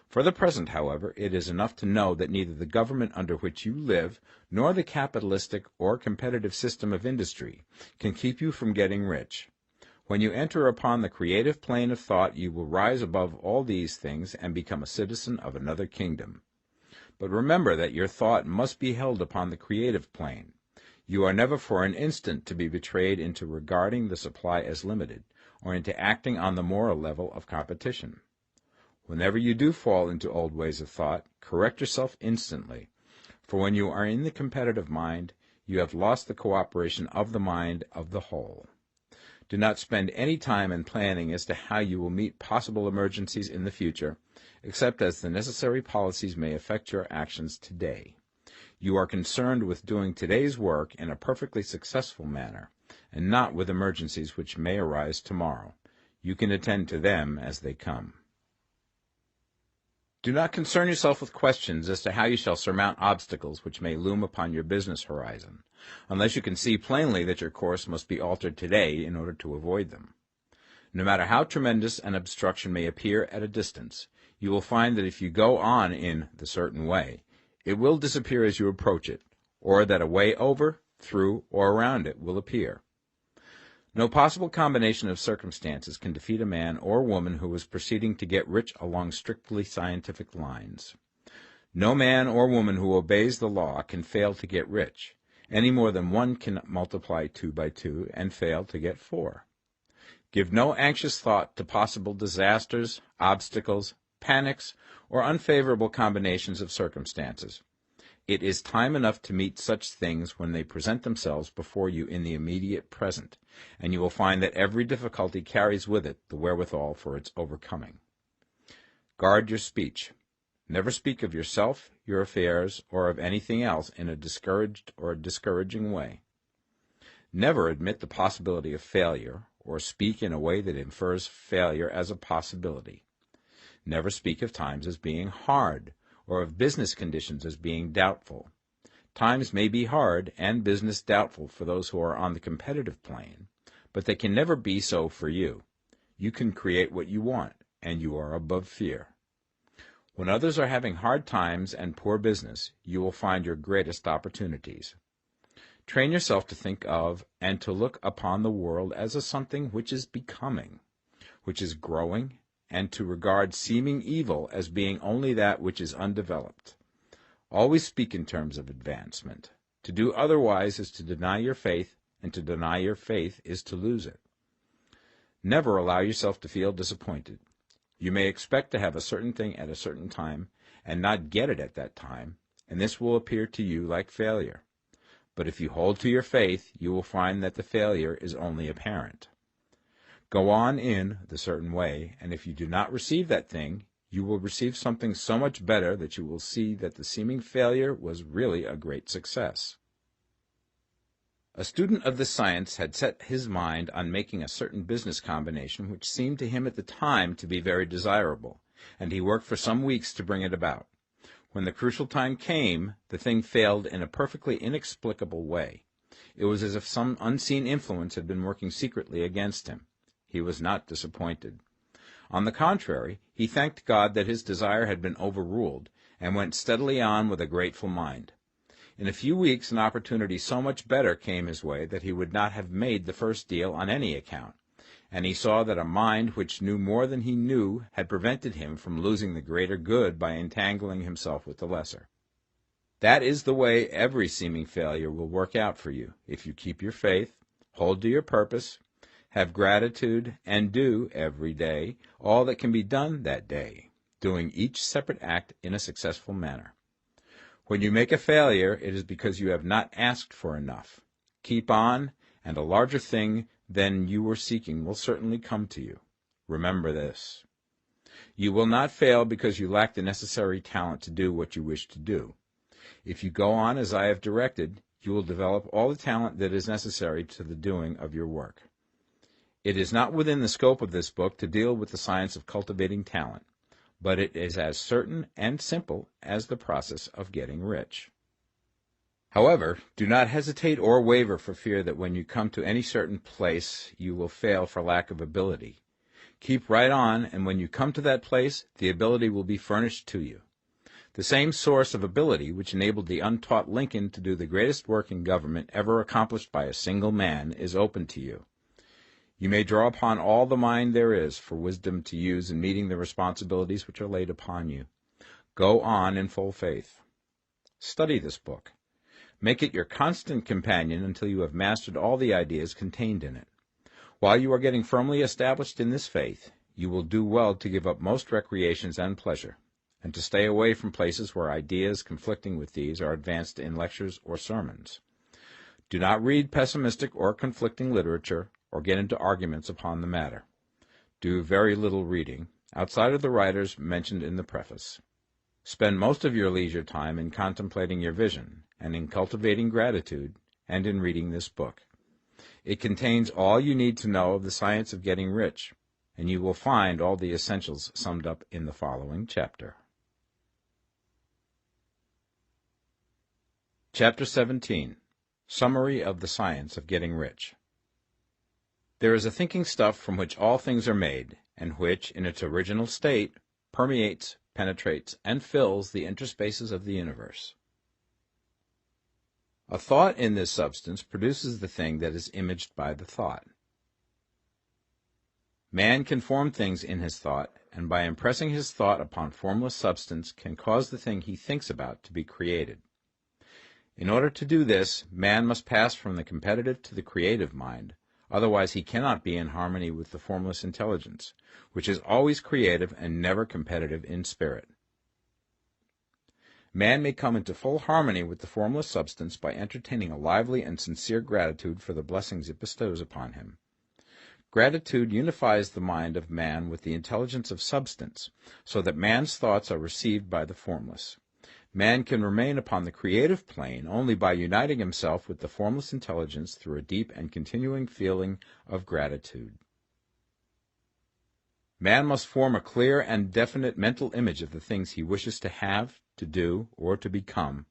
For the present, however, it is enough to know that neither the government under which you live nor the capitalistic or competitive system of industry can keep you from getting rich. When you enter upon the creative plane of thought, you will rise above all these things and become a citizen of another kingdom. But remember that your thought must be held upon the creative plane. You are never for an instant to be betrayed into regarding the supply as limited, or into acting on the moral level of competition. Whenever you do fall into old ways of thought, correct yourself instantly, for when you are in the competitive mind, you have lost the cooperation of the mind of the whole. Do not spend any time in planning as to how you will meet possible emergencies in the future, except as the necessary policies may affect your actions today. You are concerned with doing today's work in a perfectly successful manner, and not with emergencies which may arise tomorrow. You can attend to them as they come. Do not concern yourself with questions as to how you shall surmount obstacles which may loom upon your business horizon, unless you can see plainly that your course must be altered today in order to avoid them. No matter how tremendous an obstruction may appear at a distance, you will find that if you go on in the certain way, it will disappear as you approach it, or that a way over, through, or around it will appear. No possible combination of circumstances can defeat a man or woman who is proceeding to get rich along strictly scientific lines. No man or woman who obeys the law can fail to get rich, any more than one can multiply 2 by 2 and fail to get 4. Give no anxious thought to possible disasters, obstacles, panics, or unfavorable combinations of circumstances. It is time enough to meet such things when they present themselves before you in the immediate present, and you will find that every difficulty carries with it the wherewithal for its overcoming. Guard your speech. Never speak of yourself, your affairs, or of anything else in a discouraged or discouraging way. Never admit the possibility of failure, or speak in a way that infers failure as a possibility. Never speak of times as being hard, or of business conditions as being doubtful. Times may be hard and business doubtful for those who are on the competitive plane, but they can never be so for you. You can create what you want, and you are above fear. When others are having hard times and poor business, you will find your greatest opportunities. Train yourself to think of and to look upon the world as a something which is becoming, which is growing, and to regard seeming evil as being only that which is undeveloped. Always speak in terms of advancement. To do otherwise is to deny your faith, and to deny your faith is to lose it. Never allow yourself to feel disappointed. You may expect to have a certain thing at a certain time, and not get it at that time, and this will appear to you like failure. But if you hold to your faith, you will find that the failure is only apparent. Go on in the certain way, and if you do not receive that thing, you will receive something so much better that you will see that the seeming failure was really a great success. A student of this science had set his mind on making a certain business combination which seemed to him at the time to be very desirable, and he worked for some weeks to bring it about. When the crucial time came, the thing failed in a perfectly inexplicable way. It was as if some unseen influence had been working secretly against him. He was not disappointed. On the contrary, he thanked God that his desire had been overruled, and went steadily on with a grateful mind. In a few weeks an opportunity so much better came his way that he would not have made the first deal on any account, and he saw that a mind which knew more than he knew had prevented him from losing the greater good by entangling himself with the lesser. That is the way every seeming failure will work out for you, if you keep your faith, hold to your purpose, have gratitude, and do, every day, all that can be done that day, doing each separate act in a successful manner. When you make a failure, it is because you have not asked for enough. Keep on, and a larger thing than you were seeking will certainly come to you. Remember this. You will not fail because you lack the necessary talent to do what you wish to do. If you go on as I have directed, you will develop all the talent that is necessary to the doing of your work. It is not within the scope of this book to deal with the science of cultivating talent, but it is as certain and simple as the process of getting rich. However, do not hesitate or waver for fear that when you come to any certain place you will fail for lack of ability. Keep right on, and when you come to that place, the ability will be furnished to you. The same source of ability which enabled the untaught Lincoln to do the greatest work in government ever accomplished by a single man is open to you. You may draw upon all the mind there is for wisdom to use in meeting the responsibilities which are laid upon you. Go on in full faith. Study this book. Make it your constant companion until you have mastered all the ideas contained in it. While you are getting firmly established in this faith, you will do well to give up most recreations and pleasure, and to stay away from places where ideas conflicting with these are advanced in lectures or sermons. Do not read pessimistic or conflicting literature, or get into arguments upon the matter. Do very little reading, outside of the writers mentioned in the preface. Spend most of your leisure time in contemplating your vision, and in cultivating gratitude, and in reading this book. It contains all you need to know of the science of getting rich, and you will find all the essentials summed up in the following chapter. Chapter 17. Summary of the Science of Getting Rich. There is a thinking stuff from which all things are made, and which, in its original state, permeates, penetrates, and fills the interspaces of the universe. A thought in this substance produces the thing that is imaged by the thought. Man can form things in his thought, and by impressing his thought upon formless substance can cause the thing he thinks about to be created. In order to do this, man must pass from the competitive to the creative mind, otherwise he cannot be in harmony with the formless intelligence, which is always creative and never competitive in spirit. Man may come into full harmony with the formless substance by entertaining a lively and sincere gratitude for the blessings it bestows upon him. Gratitude unifies the mind of man with the intelligence of substance, so that man's thoughts are received by the formless. Man can remain upon the creative plane only by uniting himself with the formless intelligence through a deep and continuing feeling of gratitude. Man must form a clear and definite mental image of the things he wishes to have, to do, or to become,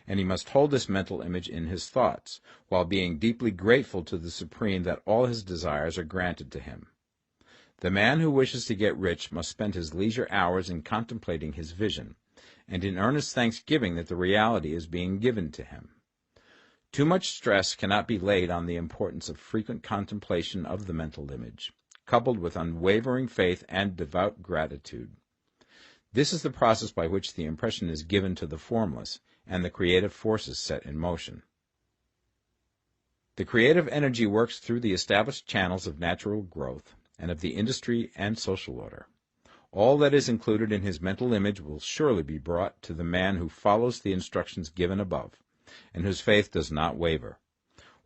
and he must hold this mental image in his thoughts, while being deeply grateful to the Supreme that all his desires are granted to him. The man who wishes to get rich must spend his leisure hours in contemplating his vision, and in earnest thanksgiving that the reality is being given to him. Too much stress cannot be laid on the importance of frequent contemplation of the mental image, coupled with unwavering faith and devout gratitude. This is the process by which the impression is given to the formless, and the creative forces set in motion. The creative energy works through the established channels of natural growth, and of the industry and social order. All that is included in his mental image will surely be brought to the man who follows the instructions given above, and whose faith does not waver.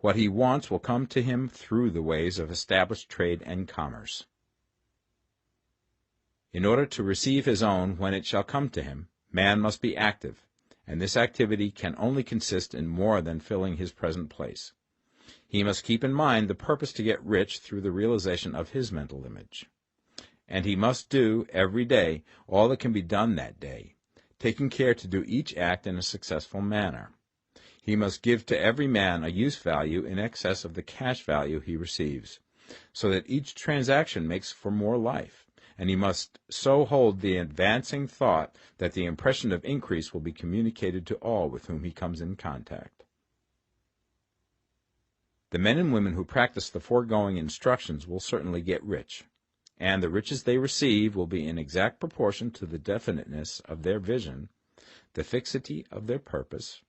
What he wants will come to him through the ways of established trade and commerce. In order to receive his own when it shall come to him, man must be active, and this activity can only consist in more than filling his present place. He must keep in mind the purpose to get rich through the realization of his mental image. And he must do, every day, all that can be done that day, taking care to do each act in a successful manner. He must give to every man a use value in excess of the cash value he receives, so that each transaction makes for more life, and he must so hold the advancing thought that the impression of increase will be communicated to all with whom he comes in contact. The men and women who practice the foregoing instructions will certainly get rich, and the riches they receive will be in exact proportion to the definiteness of their vision, the fixity of their purpose,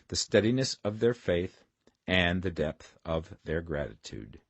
the steadiness of their faith, and the depth of their gratitude.